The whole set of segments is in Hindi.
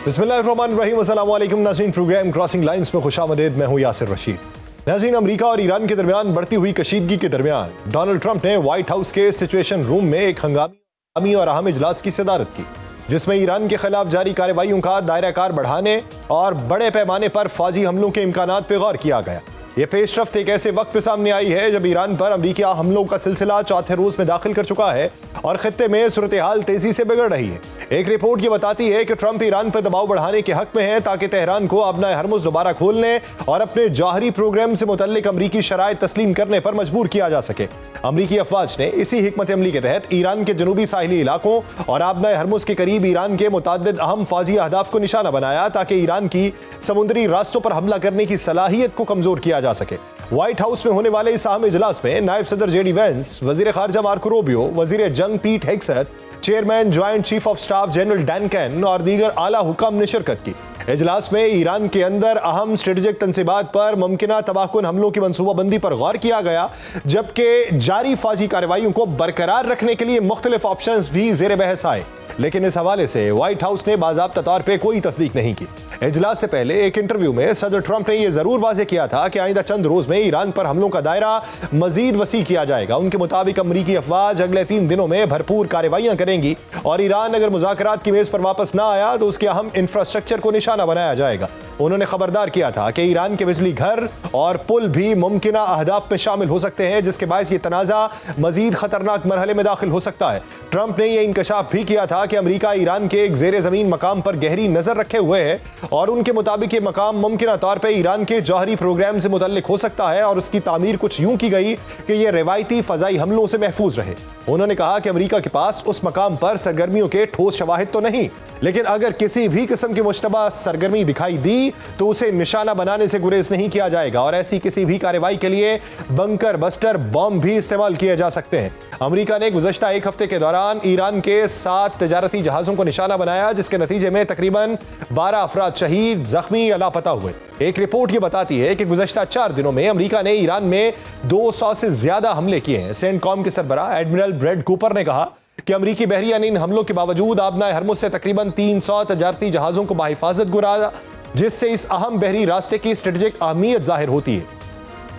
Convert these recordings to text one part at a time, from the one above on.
बिस्मिल्लाहिर्रहमानिर्रहीम, अस्सलाम वालेकुम नाज़रीन। प्रोग्राम क्रॉसिंग लाइंस में खुशामदीद। मैं हूं यासिर रशीद। नाज़रीन, अमेरिका और ईरान के दरमियान बढ़ती हुई कशीदगी के दरमियान डोनाल्ड ट्रंप ने व्हाइट हाउस के सिचुएशन रूम में एक हंगामी और अहम इजलास की सदारत की, जिसमें ईरान के खिलाफ जारी कार्रवाइयों का दायरा कार बढ़ाने और बड़े पैमाने पर फौजी हमलों के इम्कानात पर गौर किया गया। ये पेशरफ्त एक ऐसे वक्त पे सामने आई है जब ईरान पर अमेरिकी हमलों का सिलसिला चौथे रोज में दाखिल कर चुका है और खित्ते में सूरत हाल तेजी से बिगड़ रही है। एक रिपोर्ट ये बताती है कि ट्रंप ईरान पर दबाव बढ़ाने के हक में है ताकि तेहरान को अपना हरमुज़ दोबारा खोलने और अपने जौहरी प्रोग्राम से मुतल्लिक अमरीकी शराइत तस्लीम करने पर मजबूर किया जा सके। अमरीकी अफवाज ने इसी हिकमत अमली के तहत ईरान के जनूबी साहिली इलाकों और आबना हरमुज़ के करीब ईरान के मुतअद्दिद अहम फौजी अहदाफ को निशाना बनाया ताकि ईरान की समुद्री रास्तों पर हमला करने की सलाहियत को कमजोर किया जा सके। व्हाइट हाउस में होने वाले इस अहम इजलास में नायब सदर जेडी वेंस, वजीर खारजा मार्को रूबियो, वजीर जंग Pete Hegseth, chairman joint chief of staff general Dan Caine और दीगर आला हुकाम ने शिरकत की। इजलास में ईरान के अंदर अहम स्ट्रेटेजिक तंसीबात पर मुमकिना तबाहकुन हमलों की मनसूबाबंदी पर गौर किया गया, जबकि जारी फौजी कार्रवाइयों को बरकरार रखने के लिए मुख्तलिफ ऑप्शन भी जेर बहस आए, लेकिन इस हवाले से व्हाइट हाउस ने बाज़ाब्ता तौर पर कोई तस्दीक नहीं की। इजलास से पहले एक इंटरव्यू में सदर ट्रंप ने यह जरूर वाज़ेह किया था कि आइंदा चंद रोज में ईरान पर हमलों का दायरा मजीद वसी किया जाएगा। उनके मुताबिक अमरीकी अफवाज अगले 3 दिनों में भरपूर कार्रवाइयां करेंगी और ईरान अगर मुज़ाकरात की मेज पर वापस ना आया तो उसके अहम इंफ्रास्ट्रक्चर को निशाना बनाया जाएगा। उन्होंने खबरदार किया था कि ईरान के बिजली घर और पुल भी मुमकिना अहदाफ में शामिल हो सकते हैं, जिसके बायस ये तनाज़ा मजीद खतरनाक मरहले में दाखिल हो सकता है। ट्रंप ने यह इंकशाफ भी किया था कि अमरीका ईरान के एक जेर जमीन मकाम पर गहरी नजर रखे हुए है और उनके मुताबिक ये मकाम मुमकिना तौर पर ईरान के जौहरी प्रोग्राम से मुतल्लिक हो सकता है और उसकी तामीर कुछ यूं की गई कि यह रिवायती फजाई हमलों से महफूज रहे। उन्होंने कहा कि अमरीका के पास उस मकाम पर सरगर्मियों के ठोस शवाहिद तो नहीं, लेकिन अगर किसी भी किस्म की मुश्तबा सरगर्मी दिखाई दी तो उसे निशाना बनाने से गुरेज नहीं किया जाएगा और ऐसी किसी भी कार्रवाई के लिए बंकर बस्टर बॉम्ब भी इस्तेमाल किए जा सकते हैं। अमेरिका ने गुज़श्ता एक हफ्ते के दौरान ईरान के 7 तजारती जहाज़ों को निशाना बनाया, जिसके नतीजे में तकरीबन 12 अफराद शहीद, जख्मी या लापता हुए। एक रिपोर्ट ये बताती है कि गुज़श्ता 4 दिनों में अमेरिका ने ईरान में 200 से ज्यादा हमले किए हैं। सेंटकॉम के सरबराह एडमिरल ब्रेड कूपर ने कहा कि अमरीकी बहरिया ने इन हमलों के बावजूद आबना हरमुज़ से तकरीबन 300 तजारती जहाज़ों को बाहिफाजत गुराया, जिससे इस अहम बहरी रास्ते की स्ट्रेटेजिक अहमियत जाहिर होती है।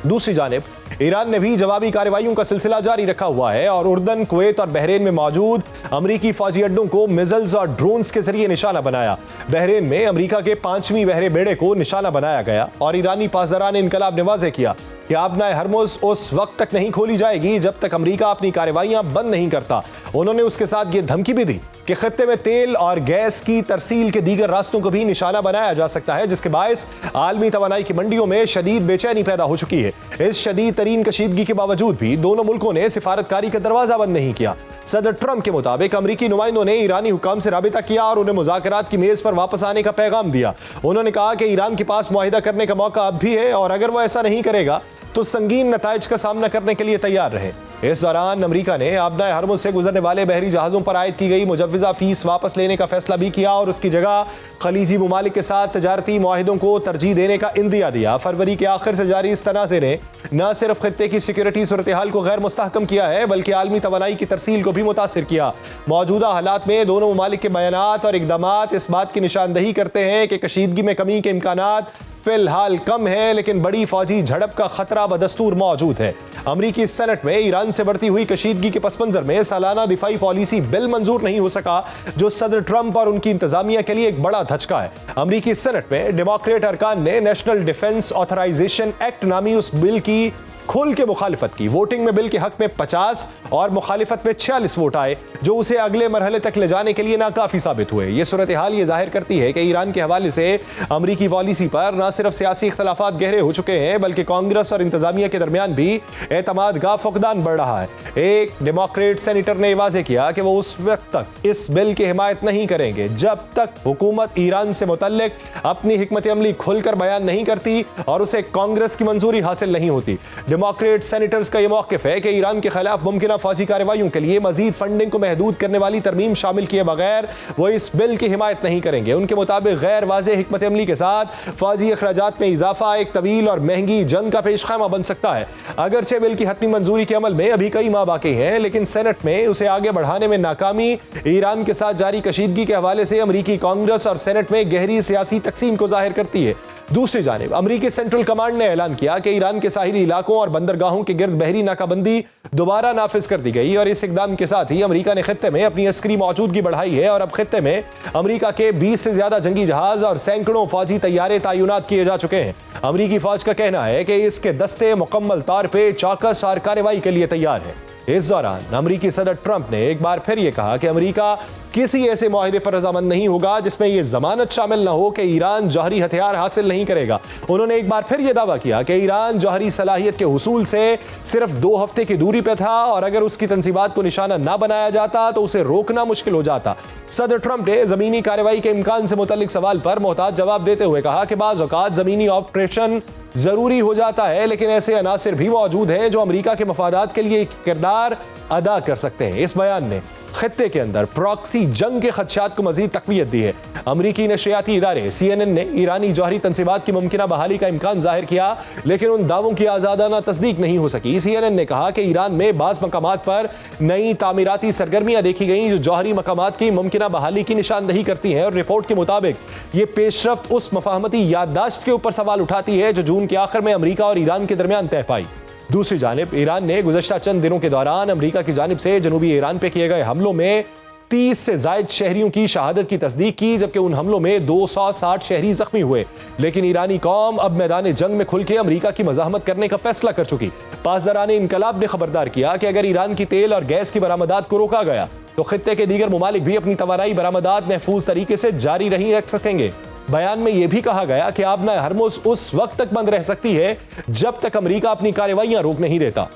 दूसरी जानिब ईरान ने भी जवाबी कार्रवाइयों का सिलसिला जारी रखा हुआ है और उर्दन, कुवैत और बहरेन में मौजूद अमरीकी फौजी अड्डों को मिसाइल्स और ड्रोन्स के जरिए निशाना बनाया। बहरेन में अमरीका के 5वीं बहरे बेड़े को निशाना बनाया गया और ईरानी पासदारान इनकलाब ने वाज़ेह किया कि आबना हरमुज़ उस वक्त तक नहीं खोली जाएगी जब तक अमरीका अपनी कार्रवाइयां बंद नहीं करता। उन्होंने उसके साथ ये धमकी भी दी कि खित्ते में तेल और गैस की तरसील के दीगर रास्तों को भी निशाना बनाया जा सकता है, जिसके बायस आलमी तवानाई की मंडियों में शदीद बेचैनी पैदा हो चुकी है। इस शदीद तरीन कशीदगी के बावजूद भी दोनों मुल्कों ने सिफारतकारी का दरवाजा बंद नहीं किया। सदर ट्रंप के मुताबिक अमरीकी नुमाइंदों ने ईरानी हुकाम से राबिता किया और उन्हें मुज़ाकरात की मेज पर वापस आने का पैगाम दिया। उन्होंने कहा कि ईरान के पास मुआहिदा करने का मौका अब भी है और अगर वो ऐसा नहीं करेगा तो संगीन नताइज का सामना करने के लिए तैयार रहे। इस दौरान अमरीका ने आबना हरमुज़ से गुजरने वाले बहरी जहाज़ों पर आयद की गई मुजव्वज़ा फीस वापस लेने का फैसला भी किया और उसकी जगह खलीजी ममालिक के साथ तजारती मुआहिदों को तरजीह देने का इंदिया दिया। फरवरी के आखिर से जारी इस तनाज़े ने न सिर्फ खित्ते की सिक्योरिटी सूरत हाल को गैर मुस्तहकम किया है, बल्कि आलमी तवानाई की तरसील को भी मुतासिर किया। मौजूदा हालात में दोनों ममालिक के बयानात और इकदामात इस बात की निशानदही करते हैं कि कशीदगी में कमी के इम्कानात फिलहाल कम है, लेकिन बड़ी फौजी झड़प का खतरा बदस्तूर मौजूद है। अमरीकी सेनेट में ईरान से बढ़ती हुई कशीदगी के पस मंजर में सालाना दिफाई पॉलिसी बिल मंजूर नहीं हो सका, जो सदर ट्रंप और उनकी इंतजामिया के लिए एक बड़ा धचका है। अमरीकी सेनेट में डेमोक्रेट अरकान ने नेशनल डिफेंस ऑथराइजेशन एक्ट नामी उस बिल की खुल के मुखालिफत की। वोटिंग में बिल के हक में 50 और मुखालिफत में 46 वोट आए, जो उसे अगले मरहले तक ले जाने के लिए नाकाफी साबित हुए। ये सूरत हाल ये जाहिर करती है कि ईरान के हवाले से अमरीकी पॉलिसी पर न सिर्फ सियासी इख्तलाफात गहरे हो चुके हैं, बल्कि कांग्रेस और इंतजामिया के दरमियान भी एतमाद का फुकदान बढ़ रहा है। एक डेमोक्रेट सेनेटर ने वाज़ेह किया कि वो उस वक्त तक इस बिल की हिमायत नहीं करेंगे जब तक हुकूमत ईरान से मुतल्लिक अपनी हिकमत अमली खुलकर बयान नहीं करती और उसे कांग्रेस की मंजूरी हासिल नहीं होती। डेमोक्रेट सेनेटर्स का यह मौक़िफ़ है कि ईरान के खिलाफ मुमकिन फौजी कार्रवाइयों के लिए मजीद फंडिंग को महदूद करने वाली तरमीम शामिल किए बगैर वो इस बिल की हिमायत नहीं करेंगे। उनके मुताबिक गैर वाज़ेह हिकमत अमली के साथ फौजी अखराजात में इजाफा एक तवील और महंगी जंग का पेशखामा बन सकता है। अगरचे बिल की हतमी मंजूरी के अमल में अभी कई माह बाकी हैं, लेकिन सेनेट में उसे आगे बढ़ाने में नाकामी ईरान के साथ जारी कशीदगी के हवाले से अमरीकी कांग्रेस और सेनेट में गहरी सियासी तकसीम को जाहिर करती है। दूसरी जानिब अमरीकी सेंट्रल कमांड ने ऐलान किया कि ईरान के साहिली इलाकों और बंदरगाहों के गिर्द बहरी नाकाबंदी दोबारा नाफिज कर दी गई और इस इकदाम के साथ ही अमरीका ने खित्ते में अपनी अस्करी मौजूदगी बढ़ाई है और अब खित्ते में अमरीका के 20 से ज्यादा जंगी जहाज और सैकड़ों फौजी तैयारे तैनात किए जा चुके हैं। अमरीकी फौज का कहना है कि इसके दस्ते मुकम्मल तौर पर चौकस और कार्रवाई के लिए तैयार है। इस दौरान अमरीकी सदर ट्रंप ने एक बार फिर यह कहा कि अमरीका किसी ऐसे मुआहदे पर रजामंद नहीं होगा जिसमें यह जमानत शामिल न हो कि ईरान जौहरी हथियार हासिल नहीं करेगा। उन्होंने एक बार फिर यह दावा किया कि ईरान जौहरी सलाहियत के हुसूल से सिर्फ 2 हफ्ते की दूरी पर था और अगर उसकी तंसीबात को निशाना न बनाया जाता तो उसे रोकना मुश्किल हो जाता। सदर ट्रंप ने जमीनी कार्रवाई के इम्कान से मुतल्लिक सवाल पर मोहतात जवाब देते हुए कहा कि बाज़ औक़ात जमीनी ऑपरेशन जरूरी हो जाता है, लेकिन ऐसे अनासिर भी मौजूद हैं जो अमेरिका के मफादात के लिए किरदार अदा कर सकते हैं। इस बयान ने खित्ते के अंदर प्रॉक्सी जंग के खदशात को मजीद तकवीयत दी है। अमरीकी नशरियाती इदारे CNN ने ईरानी जौहरी तंसीबात की मुमकिना बहाली का इम्कान जाहिर किया, लेकिन उन दावों की आज़ादाना तस्दीक नहीं हो सकी। CNN ने कहा कि ईरान में बाज़ मकामात पर नई तामीराती सरगर्मियां देखी गईं जो जौहरी मकामात की मुमकिना बहाली की निशानदही करती हैं और रिपोर्ट के मुताबिक ये पेशरफ्त उस मफाहमती याददाश्त के ऊपर सवाल उठाती है जो जून के आखिर में अमरीका और ईरान के दरमियान तय पाई। दूसरी जानिब ईरान ने गुज़श्ता चंद दिनों के दौरान अमरीका की जानिब से जनूबी ईरान पे किए गए हमलों में 30 से ज़ायद शहरियों की शहादत की तस्दीक की, जबकि उन हमलों में 260 शहरी जख्मी हुए। लेकिन ईरानी कौम अब मैदान जंग में खुल के अमरीका की मज़ाहमत करने का फैसला कर चुकी। पासदारान इनकलाब ने खबरदार किया कि अगर ईरान की तेल और गैस की बरामदात को रोका गया तो खित्ते के दीगर ममालिक भी अपनी तवानाई बरामदात महफूज तरीके से जारी नहीं रख सकेंगे। बयान में यह भी कहा गया कि आबना हरमुज उस वक्त तक बंद रह सकती है जब तक अमेरिका अपनी कार्रवाइयां रोक नहीं देता।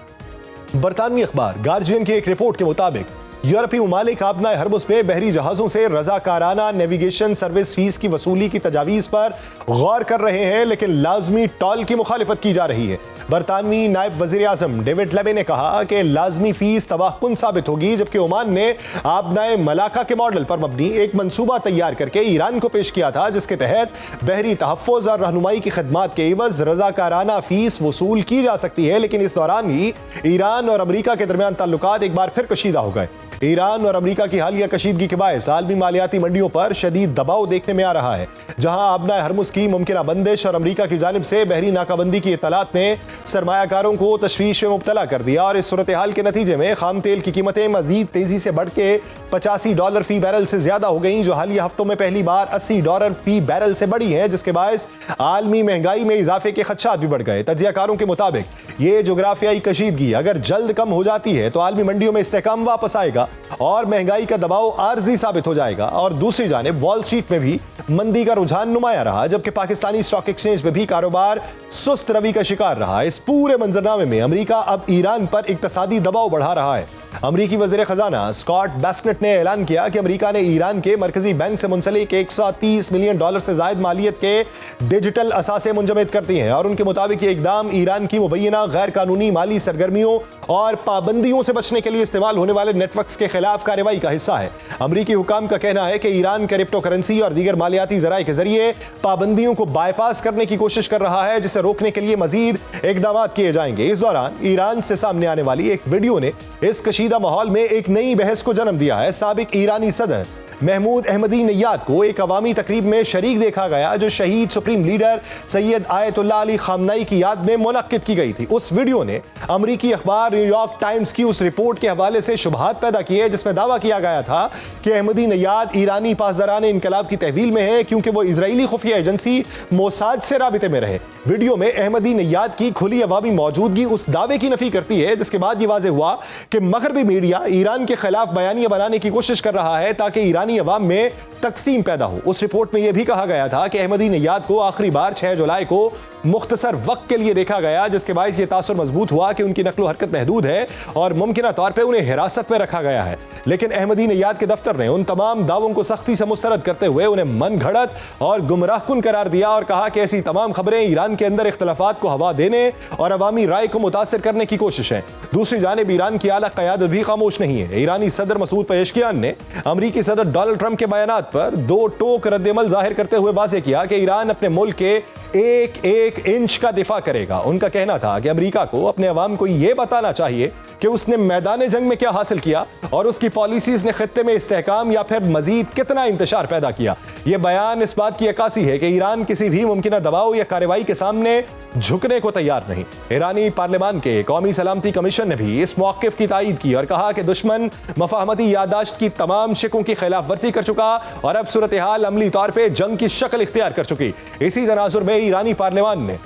बरतानवी अखबार गार्जियन की एक रिपोर्ट के मुताबिक यूरोपीय ममालिक आबना हरमुज में बहरी जहाजों से रजाकाराना नेविगेशन सर्विस फीस की वसूली की तजावीज पर गौर कर रहे हैं, लेकिन लाजमी टॉल की मुखालिफत की जा रही है। बरतानवी नायब वजीर आजम डेविड लेबे ने कहा कि लाजमी फीस तबाहकुन साबित होगी, जबकि ओमान ने आबनाए मलाका के मॉडल पर मबनी एक मंसूबा तैयार करके ईरान को पेश किया था, जिसके तहत बहरी तहफ़्फ़ुज़ और रहनुमाई की खदमात के एवज रजाकाराना फीस वसूल की जा सकती है। लेकिन इस दौरान ही ईरान और अमरीका के दरमियान ताल्लुकात एक बार फिर कशीदा हो गए। ईरान और अमरीका की हालिया कशीदगी के बायस आलमी मालियाती मंडियों पर शदीद दबाव देखने में आ रहा है, जहां आबना हरमुज की मुमकिना बंदिश और अमरीका की जानिब से बहरी नाकाबंदी की इत्तलात ने सरमायाकारों को तशवीश में मुब्तला कर दिया और इस सूरत हाल के नतीजे में खाम तेल की कीमतें मजीद तेजी से बढ़ के $85 फी बैरल से ज्यादा हो गई, जो हालिया हफ्तों में पहली बार $80 फी बैरल से बढ़ी है, जिसके बायस आलमी महंगाई में इजाफे के खदशात भी बढ़ गए। तजियाकारों के मुताबिक ये जोग्राफियाई कशीदगी अगर जल्द कम हो जाती है तो आलमी मंडियों में इस्तेहकाम वापस आएगा और महंगाई का दबाव आर्जी साबित हो जाएगा। और दूसरी जानिब वॉल स्ट्रीट में भी मंदी का रुझान नुमाया रहा, जबकि पाकिस्तानी स्टॉक एक्सचेंज में भी कारोबार सुस्त रवि का शिकार रहा। इस पूरे मंजरनामे में अमेरिका अब ईरान पर इक्तसादी दबाव बढ़ा रहा है। अमरीकी वज़ीर खजाना स्कॉट बेस्नेट ने ऐलान किया कि अमेरिका ने ईरान के मरकजी बैंक से मुंसलिक $130 मिलियन से जायद मालियत के डिजिटल असासे मुंजमद करती हैं और उनके मुताबिक ये इकदाम ईरान की मुबैना गैर कानूनी माली सरगर्मियों और पाबंदियों से बचने के लिए इस्तेमाल होने वाले नेटवर्क्स के खिलाफ कार्रवाई का हिस्सा है। अमरीकी हुकाम का कहना है कि ईरान क्रिप्टो करेंसी और दीगर मालियाती जराए के जरिए पाबंदियों को बाईपास करने की कोशिश कर रहा है, जिसे रोकने के लिए मजीद इकदाम किए जाएंगे। इस दौरान ईरान से सामने आने वाली एक वीडियो ने इस कशीदा माहौल में एक नई बहस को जन्म दिया है। साबिक ईरानी सदर महमूद अहमदी नैयाद को एक अवामी तकरीब में शरीक देखा गया जो शहीद supreme leader Syed Ayatollah Ali खामनाई की याद में मुनक्किद की गई थी। उस वीडियो ने अमरीकी अखबार न्यूयॉर्क टाइम्स की उस रिपोर्ट के हवाले से शुबहात पैदा किए जिसमें दावा किया गया था कि अहमदी नैयाद ईरानी पासदारान इनकलाब की तहवील में है क्योंकि वो इजरायली खुफिया एजेंसी मोसाद से राबिते में रहे। वीडियो में अहमदी नैयाद की खुली अवामी मौजूदगी उस दावे की नफी करती है जिसके बाद यह वाज़ेह हुआ कि मगरबी मीडिया ईरान के खिलाफ बयानियां बनाने की कोशिश कर रहा है ताकि ईरानी अवाम में तकसीम पैदा हो। उस रिपोर्ट में यह भी कहा गया था कि अहमदी नैयाद को आखिरी बार 6 जुलाई को मुख्तसर वक्त के लिए देखा गया, जिसके बायस यह तासुर मजबूत हुआ कि उनकी नकलो हरकत महदूद है और मुमकिना तौर पर उन्हें हिरासत में रखा गया है। लेकिन अहमदी नैयाद के दफ्तर ने उन तमाम दावों को सख्ती से मुस्तरद करते हुए उन्हें मन घड़त और गुमराहकुन करार दिया और कहा कि ऐसी तमाम खबरें ईरान के अंदर इख्तलाफात को हवा देने और अवामी राय को मुतासिर करने की कोशिश है। दूसरी जानिब ईरान की आला क़यादत भी खामोश नहीं है। ईरानी सदर मसूद पेशकियान ने अमरीकी सदर डोनाल्ड ट्रंप के बयानात पर दो टोक रद्दअमल जाहिर करते हुए वाज़ेह किया कि ईरान अपने मुल्क के एक एक इंच का दिफा करेगा। उनका कहना था कि अमेरिका को अपने अवाम को यह बताना चाहिए कि उसने मैदान जंग में क्या हासिल किया और उसकी पॉलिसीज ने खित्ते में इस्तेहकाम या फिर मजीद कितना इंतशार पैदा किया। यह बयान इस बात की अक्कासी है कि ईरान किसी भी मुमकिन दबाव या कार्रवाई के सामने झुकने को तैयार नहीं। ईरानी पार्लियामान के कौमी सलामती कमीशन ने भी इस मौक़िफ़ की तायीद की और कहा कि दुश्मन मफाहमती याददाश्त की तमाम शिकों की खिलाफ वर्जी कर चुका और अब सूरत हाल अमली तौर पर जंग की शक्ल इख्तियार कर चुकी। इसी तनाजुर में ईरानी पार्लियामान ने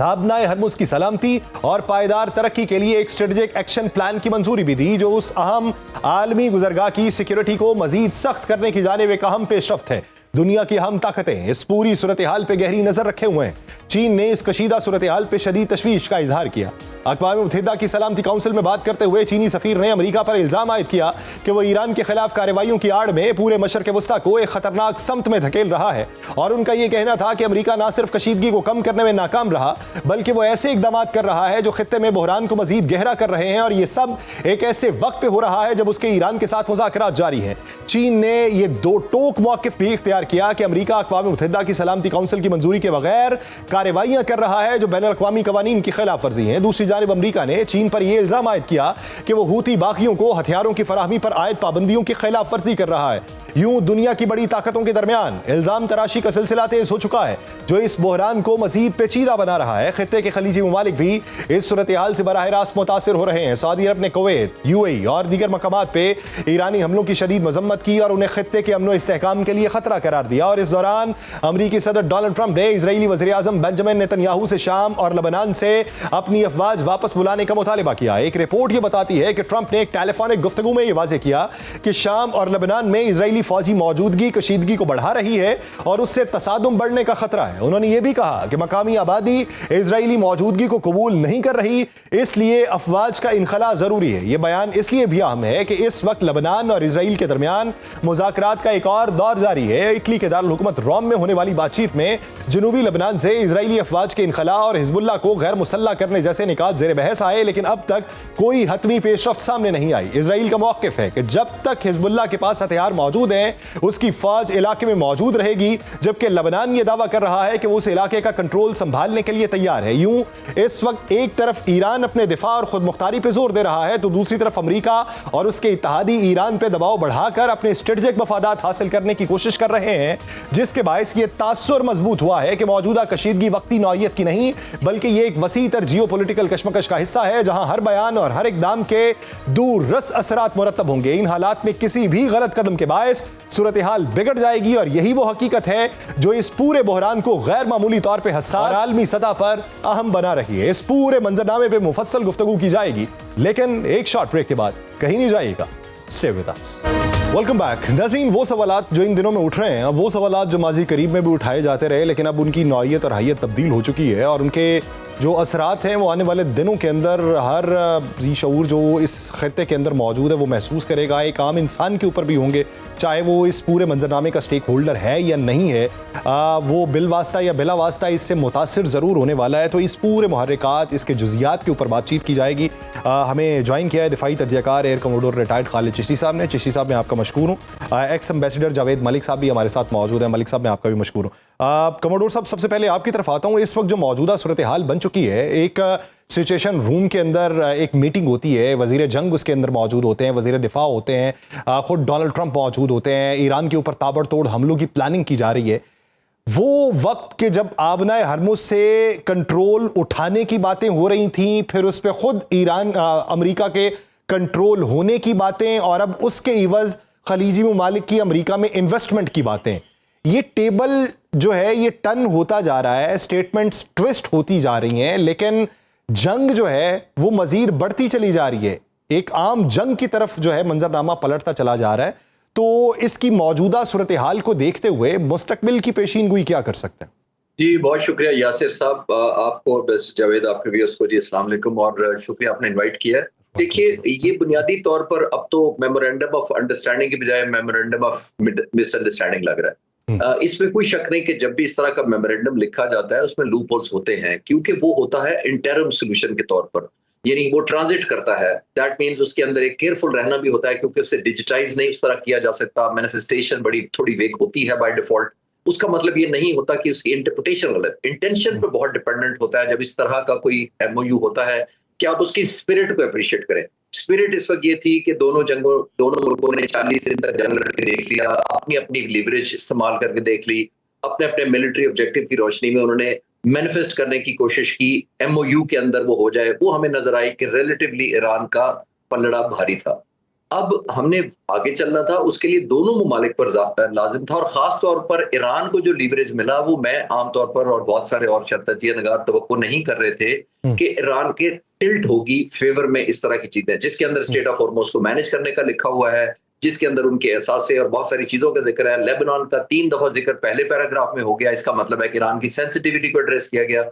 आबनाए हरमुज की सलामती और पायदार तरक्की के लिए एक स्ट्रेटेजिक एक्शन प्लान की मंजूरी भी दी, जो उस अहम आलमी गुजरगाह की सिक्योरिटी को मजीद सख्त करने की जानिब एक अहम पेशरफ्त है। दुनिया की अहम ताकतें इस पूरी सूरत हाल पर गहरी नजर रखे हुए हैं। चीन ने इस कशीदा सूरत हाल पर शदीद तशवीश का इजहार किया। अक़वाम मुत्तहिदा की सलामती काउंसिल में बात करते हुए चीनी सफीर ने अमेरिका पर इल्जाम आयद किया कि वह ईरान के खिलाफ कार्रवाइयों की आड़ में पूरे मशरक़ वस्ता को एक खतरनाक समत में धकेल रहा है। और उनका यह कहना था कि अमेरिका न सिर्फ कशीदगी को कम करने में नाकाम रहा, बल्कि वह ऐसे इक़दाम कर रहा है जो खित्ते में बहरान को मजीद गहरा कर रहे हैं। और यह सब एक ऐसे वक्त पे हो रहा है जब उसके ईरान के साथ मुज़ाकरात जारी हैं। चीन ने यह दो टोक मौक़िफ़ भी इख्तियार किया कि अमेरिका अक़वाम मुत्तहिदा की सलामती काउंसिल की मंजूरी के बगैर कार्रवाइयां कर रहा है जो बैनुल अक़वामी क़वानीन की खिलाफ वर्जी हैं। दूसरी जानिब अमेरिका ने चीन पर यह इल्जाम आयद किया कि वह हूती बागियों को हथियारों की फराहमी पर आयद पाबंदियों की खिलाफ वर्जी कर रहा है। यूं दुनिया की बड़ी ताकतों के दरमियान इल्जाम तराशी का सिलसिला तेज हो चुका है, जो इस बहरान को मजीद पेचीदा बना रहा है। खित्ते के खलीजी ममालिक भी इस सूरत हाल से बराह रास्त मुतासिर हो रहे हैं। सऊदी अरब ने कुवैत, यूएई और दीगर मकामात पे ईरानी हमलों की शदीद मजम्मत की और उन्हें खित्ते के अमन इस्तेहकाम के लिए खतरा करार दिया। और इस दौरान अमरीकी सदर डोनाल्ड ट्रंप ने इजरायली वज़ीर आज़म बेंजामिन नेतन्याहू से शाम और लबनान से अपनी अफवाज वापस बुलाने का मुतालिबा किया। एक रिपोर्ट यह बताती है कि ट्रंप ने एक टेलीफोनिक गुफ्तगू में यह वाज़ेह किया कि शाम और लबनान में इजरायली फौजी मौजूदगी कशीदगी को बढ़ा रही है और उससे तसादुम बढ़ने का खतरा है। उन्होंने यह भी कहा कि मकामी आबादी इजरायली मौजूदगी को कबूल नहीं कर रही, इसलिए अफवाज का इनखला जरूरी है। यह बयान इसलिए भी अहम है कि इस वक्त लबनान और इजराइल के दरमियान मुज़ाकरात का एक और दौर जारी है। इटली के दारुल हुकूमत रोम में होने वाली बातचीत में जनूबी लबनान से इजराइली अफवाज के इनखला और हिजबुल्लाह को गैर मुसल्लह करने जैसे निकात जेर बहस आए, लेकिन अब तक कोई हतमी पेशरफ्त सामने नहीं आई। इजराइल का मौक़िफ़ है कि जब तक हिजबुल्लाह के पास हथियार मौजूद हैं उसकी फौज इलाके में मौजूद रहेगी, जबकि लबनान यह दावा कर रहा है कि वो उस इलाके का कंट्रोल संभालने के लिए तैयार है। यूं इस वक्त एक तरफ ईरान अपने दिफा और खुद मुख्तारी पे जोर दे रहा है, तो दूसरी तरफ अमेरिका और उसके इत्तेहादी ईरान पे दबाव बढ़ाकर अपने स्ट्रेटेजिक मफादात हासिल करने की कोशिश कर रहे हैं, जिसके बायस ये तासुर मजबूत हुआ है कि मौजूदा कशीदगी वक्ती नौइयत की नहीं, बल्कि ये एक वसी तर जियो पोलिटिकल कशमकश का हिस्सा है, जहां हर बयान और हर इकदाम के दूर रस असरात मुरतब होंगे। इन हालात में किसी भी गलत कदम के बायस सूरत हाल बिगड़ जाएगी और यही वो हकीकत है जो इस पूरे बहरान को गैर मामूली तौर पे हसास और आलमी सतह पर अहम बना रही है। इस पूरे मंजरनामे पे मुफस्सल गुफ्तगू की जाएगी, लेकिन एक शॉर्ट ब्रेक के बाद कहीं नहीं जाइएगा। Stay with us. Welcome back. नाज़रीन, वो सवालात जो इन दिनों में उठ रहे हैं, वो सवालात जो माजी करीब में भी उठाए जाते रहे, लेकिन अब उनकी नौइयत और हैयत तब्दील हो चुकी है और उनके जो असरात हैं वो आने वाले दिनों के अंदर हर ज़ी शऊर जो इस खत्ते के अंदर मौजूद है वो महसूस करेगा। एक आम इंसान के ऊपर भी होंगे, चाहे वो इस पूरे मंजरनामे का स्टेक होल्डर है या नहीं है, वो बिल वास्ता या बिला वास्ता इससे मुतासिर ज़रूर होने वाला है। तो इस पूरे मुहर्रिकात, इसके जुज़ियात के ऊपर बातचीत की जाएगी। हमें ज्वाइन किया है दिफाई तज्ज़ियाकार air commodore retired Khalid Chishti साहब ने। चिश्ती साहब, मैं आपका मशकूर हूँ। एक्स एम्बेसडर जावेद मलिक साहब भी हमारे साथ मौजूद हैं। मलिक साहब, मैं आपका भी मशकूर हूँ। कमोडोर साहब, सबसे पहले आपकी तरफ आता हूँ। इस वक्त जो मौजूदा सूरत हाल बन चुकी है, एक सिचुएशन रूम के अंदर एक मीटिंग होती है, वज़ीर जंग उसके अंदर मौजूद होते हैं, वज़ीर दिफा होते हैं, खुद डोनाल्ड ट्रंप मौजूद होते हैं, ईरान के ऊपर ताबड़तोड़ हमलों की प्लानिंग की जा रही है। वो वक्त के जब आबनाए हरमुज से कंट्रोल उठाने की बातें हो रही थी, फिर उस पर खुद ईरान अमेरिका के कंट्रोल होने की बातें, और अब उसके इवज़ खलीजी ममालिक की अमेरिका में इन्वेस्टमेंट की बातें, ये टेबल जो है ये टर्न होता जा रहा है, स्टेटमेंट्स ट्विस्ट होती जा रही हैं, लेकिन जंग जो है वो मजीद बढ़ती चली जा रही है। एक आम जंग की तरफ जो है मंजरनामा पलटता चला जा रहा है। तो इसकी मौजूदा सूरत हाल को देखते हुए मुस्तकबिल की पेशीनगोई क्या कर सकते हैं? जी, बहुत शुक्रिया यासिर साहब, आपको और बस जावेद, आपके व्यूअर्स को जी अस्सलाम वालेकुम, और शुक्रिया आपने इनवाइट किया है। देखिए, ये बुनियादी तौर पर अब तो मेमोरेंडम ऑफ अंडरस्टैंडिंग की बजाय मेमोरेंडम ऑफ मिसअंडरस्टैंडिंग लग रहा है। इसमें कोई शक नहीं कि जब भी इस तरह का मेमोरेंडम लिखा जाता है उसमें लूप होल्स होते हैं, क्योंकि वो होता है इंटरम सोल्यूशन के तौर पर, यानी वो ट्रांजिट करता है। दैट मीन्स उसके अंदर एक केयरफुल रहना भी होता है, क्योंकि उसे डिजिटाइज नहीं उस तरह किया जा सकता। मैनिफेस्टेशन बड़ी थोड़ी वेग होती है बाय डिफॉल्ट। उसका मतलब ये नहीं होता कि उसकी इंटरप्रिटेशन गलत, इंटेंशन पे बहुत डिपेंडेंट होता है। जब इस तरह का कोई एमओयू होता है कि आप उसकी स्पिरिट को अप्रिशिएट करें। स्पिरिट इस वक्त ये थी कि दोनों मुल्कों ने 40 दिन तक जंग लड़ के देख लिया, अपनी अपनी लीवरेज इस्तेमाल करके देख ली, अपने अपने मिलिट्री ऑब्जेक्टिव की रोशनी में उन्होंने मैनिफेस्ट करने की कोशिश की। एमओयू के अंदर वो हो जाए, वो हमें नजर आई कि रिलेटिवली ईरान का पलड़ा भारी था। अब हमने आगे चलना था, उसके लिए दोनों मुमालिक पर लाजिम था, और खास तौर पर ईरान को जो लीवरेज मिला वो मैं आमतौर पर और बहुत सारे और तजिया नगार तवक्को नहीं कर रहे थे कि ईरान के टिल्ट होगी फेवर में इस तरह की चीजें, जिसके अंदर स्टेट ऑफ हॉर्मोज को मैनेज करने का लिखा हुआ है, जिसके अंदर उनके एहसास और बहुत सारी चीजों का जिक्र है। लेबनान का 3 दफा जिक्र पहले पैराग्राफ में हो गया। इसका मतलब है कि ईरान की सेंसिटिविटी को एड्रेस किया गया।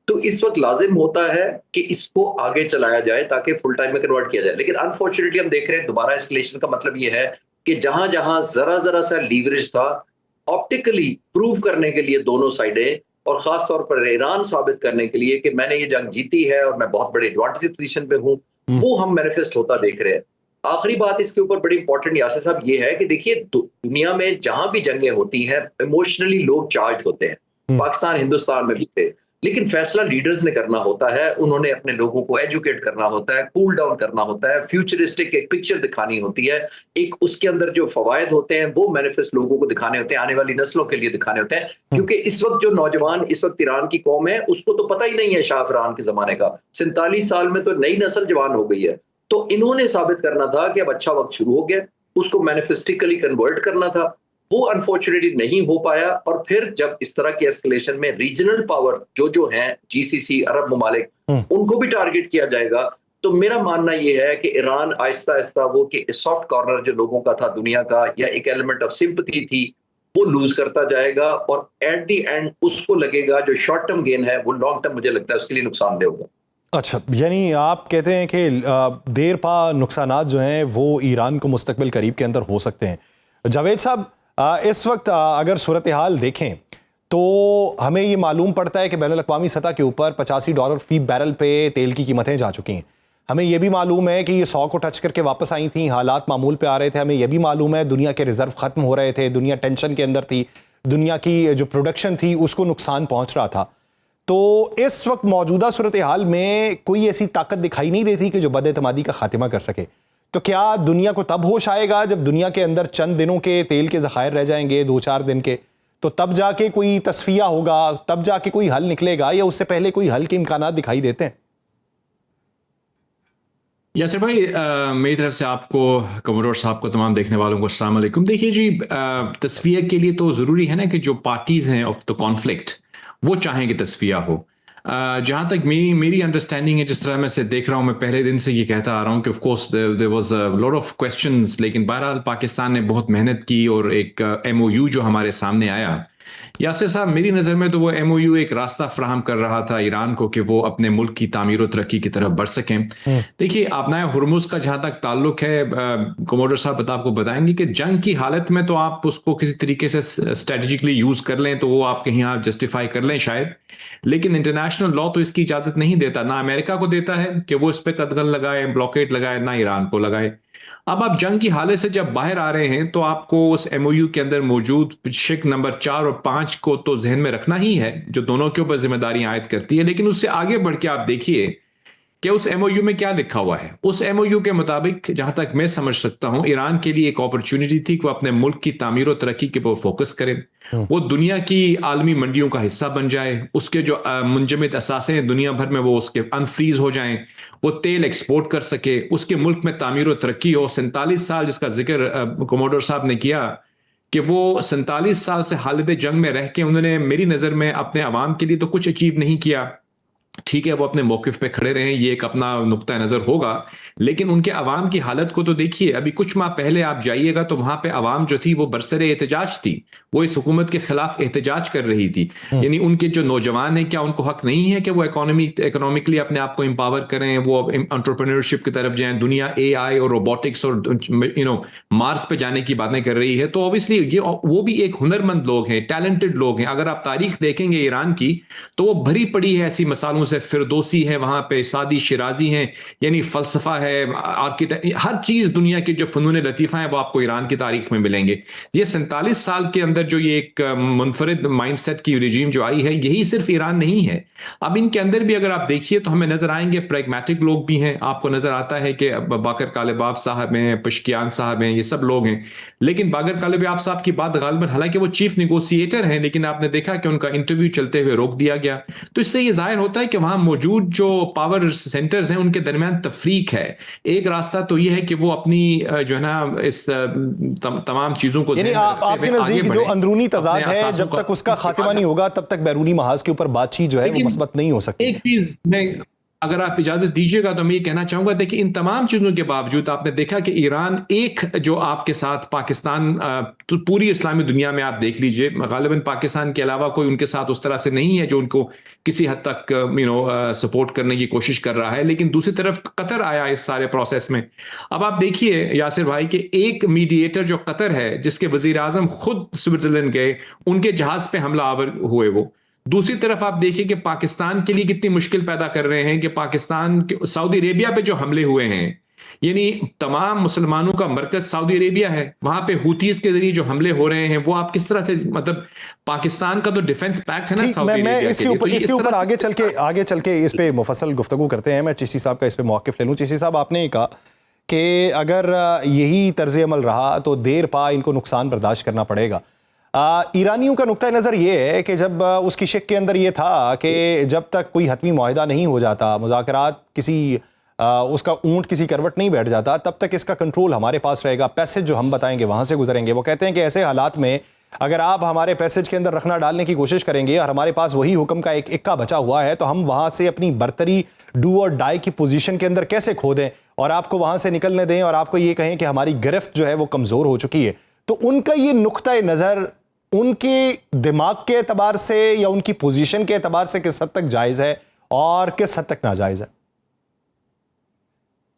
तो इस वक्त लाजिम होता है कि इसको आगे चलाया जाए ताकि फुल टाइम में कन्वर्ट किया जाए। लेकिन अनफॉर्चुनेटली हम देख रहे हैं दोबारा एस्केलेशन का मतलब यह है कि जहां जहां जरा जरा सा लीवरेज था, ऑप्टिकली प्रूव करने के लिए दोनों साइडें, और खास तौर पर ईरान साबित करने के लिए कि मैंने ये जंग जीती है और मैं बहुत बड़े एडवांटेज पोजीशन पे हूं, वो हम मैनिफेस्ट होता देख रहे हैं। आखिरी बात इसके ऊपर बड़ी इंपॉर्टेंट यासिर साहब ये है कि देखिए, दुनिया में जहां भी जंगें होती हैं इमोशनली लोग चार्ज होते हैं। पाकिस्तान हिंदुस्तान में भी थे, लेकिन फैसला लीडर्स ने करना होता है। उन्होंने अपने लोगों को एजुकेट करना होता है, कूल डाउन करना होता है, फ्यूचरिस्टिक एक पिक्चर दिखानी होती है। एक उसके अंदर जो फवायद होते हैं वो मैनिफेस्ट लोगों को दिखाने होते हैं, आने वाली नस्लों के लिए दिखाने होते हैं। क्योंकि इस वक्त जो नौजवान, इस वक्त ईरान की कौम है, उसको तो पता ही नहीं है शाह फरहान के जमाने का। 47 साल में तो नई नस्ल जवान हो गई है। तो इन्होंने साबित करना था कि अब अच्छा वक्त शुरू हो गया, उसको मैनिफेस्टिकली कन्वर्ट करना था। वो अनफॉर्चुनेटली नहीं हो पाया, और फिर जब इस तरह की एस्केलेशन में रीजनल पावर जो हैं, जीसीसी, अरब ममालिक, उनको भी टारगेट किया जाएगा। तो मेरा मानना यह है कि ईरान आहिस्ता आहिस्ता वो कि सॉफ्ट कॉर्नर जो लोगों का था दुनिया का, या एक एलिमेंट ऑफ सिंपैथी थी, वो लूज करता जाएगा, और एट द एंड उसको लगेगा जो शॉर्ट टर्म गेन है वो लॉन्ग टर्म, मुझे लगता है उसके लिए नुकसानदेह होगा। अच्छा, यानी आप कहते हैं कि देर पा नुकसानात जो हैं वो ईरान को मुस्तकबिल करीब के अंदर हो सकते हैं। जावेद साहब, इस वक्त अगर सूरत हाल देखें तो हमें ये मालूम पड़ता है कि बैनुल अक़वामी सतह के ऊपर $85 फी बैरल पे तेल की कीमतें जा चुकी हैं। हमें यह भी मालूम है कि ये 100 को टच करके वापस आई थी, हालात मामूल पे आ रहे थे। हमें यह भी मालूम है दुनिया के रिजर्व ख़त्म हो रहे थे, दुनिया टेंशन के अंदर थी, दुनिया की जो प्रोडक्शन थी उसको नुकसान पहुँच रहा था। तो इस वक्त मौजूदा सूरत हाल में कोई ऐसी ताकत दिखाई नहीं देती कि जो बदएतमादी का खात्मा कर सके। तो क्या दुनिया को तब होश आएगा जब दुनिया के अंदर चंद दिनों के तेल के ज़खायर रह जाएंगे, 2-4 दिन के, तो तब जाके कोई तस्फिया होगा, तब जाके कोई हल निकलेगा, या उससे पहले कोई हल के इम्कानात दिखाई देते हैं? यासिर भाई, मेरी तरफ से आपको, कमरोड साहब को, तमाम देखने वालों को अस्सलाम वालेकुम। देखिए जी, तस्फिया के लिए तो ज़रूरी है ना कि जो पार्टीज़ हैं ऑफ द कॉन्फ्लिक्ट वो चाहें कि तस्फिया हो। जहाँ तक मेरी अंडरस्टैंडिंग है, जिस तरह मैं से देख रहा हूँ, मैं पहले दिन से ये कहता आ रहा हूँ कि of course there was a lot of questions, लेकिन बहरहाल पाकिस्तान ने बहुत मेहनत की और एक एमओयू जो हमारे सामने आया, यासिर साहब, मेरी नज़र में तो वो एमओयू एक रास्ता फ्राहम कर रहा था ईरान को कि वो अपने मुल्क की तामीर और तरक्की की तरफ बढ़ सकें। देखिए, आपनाए हुर्मुज का जहाँ तक ताल्लुक है, कमोडर साहब आपको बताएंगे कि जंग की हालत में तो आप उसको किसी तरीके से स्ट्रेटेजिकली यूज़ कर लें तो वो आप कहीं आप जस्टिफाई कर लें शायद, लेकिन इंटरनेशनल लॉ तो इसकी इजाज़त नहीं देता। ना अमेरिका को देता है कि वो इस पर कदगन लगाए, ब्लॉकेट लगाए, ना ईरान को लगाए। अब आप जंग की हालत से जब बाहर आ रहे हैं तो आपको उस एमओयू के अंदर मौजूद शिक नंबर 4 और 5 को तो जहन में रखना ही है, जो दोनों के ऊपर जिम्मेदारियां आयद करती है। लेकिन उससे आगे बढ़ के आप देखिए कि उस एमओयू में क्या लिखा हुआ है। उस एमओयू के मुताबिक, जहां तक मैं समझ सकता हूं, ईरान के लिए एक अपॉर्चुनिटी थी कि वो अपने मुल्क की तामीर और तरक्की के ऊपर फोकस करे, वो दुनिया की आलमी मंडियों का हिस्सा बन जाए, उसके जो मुंजमद असासे हैं दुनिया भर में वो उसके अनफ्रीज हो जाएं, वो तेल एक्सपोर्ट कर सके, उसके मुल्क में तामीर और तरक्की हो। 47 साल जिसका जिक्र कमोडोर साहब ने किया कि वो 47 साल से हालत जंग में रह के उन्होंने मेरी नज़र में अपने अवाम के लिए तो कुछ अचीव नहीं किया, ठीक है वो अपने मौकिफ पे खड़े रहें, ये एक अपना नुक्ता नज़र होगा, लेकिन उनके अवाम की हालत को तो देखिए। अभी कुछ माह पहले आप जाइएगा तो वहां पे अवाम जो थी वो बरसरे एहतजाज थी, वो इस हुकूमत के खिलाफ एहतजाज कर रही थी। यानी उनके जो नौजवान हैं, क्या उनको हक नहीं है कि वो इकोनॉमिकली अपने आप को एम्पावर करें, वो एंटरप्रेन्योरशिप की तरफ जाएं? दुनिया AI और रोबोटिक्स और मार्स पे जाने की बातें कर रही है, तो ऑब्वियसली ये वो भी एक हुनरमंद लोग हैं, टैलेंटेड लोग हैं। अगर आप तारीख देखेंगे ईरान की तो वो भरी पड़ी है ऐसी मिसालों से। फिरदौसी है वहां पे, सादी शिराजी हैं, यानी फलसफा है, आर्किटेक्ट, हर चीज दुनिया के जो फनून लतीफा है वो आपको ईरान की तारीख में मिलेंगे। ये 47 साल के अंदर जो ये एक मुनफरिद माइंडसेट की रिजीम जो आई है, यही सिर्फ ईरान नहीं है। अब इनके अंदर भी अगर आप देखिए तो हमें नजर आएंगे प्रैग्मेटिक लोग भी हैं। आपको नजर आता है कि बाकर कालिबाफ साहब हैं, पशकियान साहब हैं, ये सब लोग हैं। लेकिन बाकर कालिबाफ साहब की बात गालिबन, हालांकि वो चीफ निगोशिएटर हैं, लेकिन आपने देखा कि उनका इंटरव्यू चलते हुए रोक दिया गया। तो इससे ये जाहिर होता है कि वहां मौजूद जो पावर सेंटर्स हैं उनके दरमियान तफरीक है। एक रास्ता तो यह है कि वो अपनी जो है ना इस तमाम चीजों को यानी आपके नजदीक जो अंदरूनी तजाद है, जब तक उसका खात्मा नहीं होगा तब तक बैरूनी महाज के ऊपर बातचीत जो है वो मस्बत नहीं हो सकती। एक चीज मैं, अगर आप इजाजत दीजिएगा तो मैं ये कहना चाहूंगा, देखिए इन तमाम चीजों के बावजूद आपने देखा कि ईरान एक जो आपके साथ पाकिस्तान, तो पूरी इस्लामी दुनिया में आप देख लीजिए, गालिबन पाकिस्तान के अलावा कोई उनके साथ उस तरह से नहीं है जो उनको किसी हद तक सपोर्ट करने की कोशिश कर रहा है। लेकिन दूसरी तरफ कतर आया इस सारे प्रोसेस में। अब आप देखिए यासिर भाई कि एक मीडिएटर जो कतर है, जिसके वजीर आजम खुद स्विट्जरलैंड गए, उनके जहाज पे हमला आवर हुए वो। दूसरी तरफ आप देखिए कि पाकिस्तान के लिए कितनी मुश्किल पैदा कर रहे हैं कि पाकिस्तान के सऊदी अरेबिया पे जो हमले हुए हैं, यानी तमाम मुसलमानों का मरकज सऊदी अरेबिया है, वहां पे हुतीज के जरिए जो हमले हो रहे हैं वो आप किस तरह से, मतलब पाकिस्तान का तो डिफेंस पैक्ट है ना सऊदी अरेबिया के लिए। इसके ऊपर आगे चल के इस पे मुफस्सल गुफ्तगू करते हैं। मैं चिश्ती साहब का इस पे मौक़िफ़ ले लूं। चिश्ती साहब, आपने कहा कि अगर यही तर्ज अमल रहा तो देर पा इनको नुकसान बर्दाश्त करना पड़ेगा। ईरानियों का नुक्ता नज़र ये है कि जब उसकी शिक के अंदर ये था कि जब तक कोई हतमी मुआहिदा नहीं हो जाता, मुज़ाकरात किसी उसका ऊंट किसी करवट नहीं बैठ जाता, तब तक इसका कंट्रोल हमारे पास रहेगा, पैसेज जो हम बताएंगे वहाँ से गुजरेंगे। वो कहते हैं कि ऐसे हालात में अगर आप हमारे पैसेज के अंदर रखना डालने की कोशिश करेंगे और हमारे पास वही हुक्म का एक इक्का बचा हुआ है, तो हम वहाँ से अपनी बर्तरी डू और डाई की पोजीशन के अंदर कैसे खो दें और आपको वहाँ से निकलने दें और आपको ये कहें कि हमारी गिरफ्त जो है वो कमज़ोर हो चुकी है। तो उनका ये नुक्ता नज़र उनके दिमाग के एतबार से या उनकी पोजीशन के एतबार से किस हद तक जायज़ है और किस हद तक नाजायज़ है?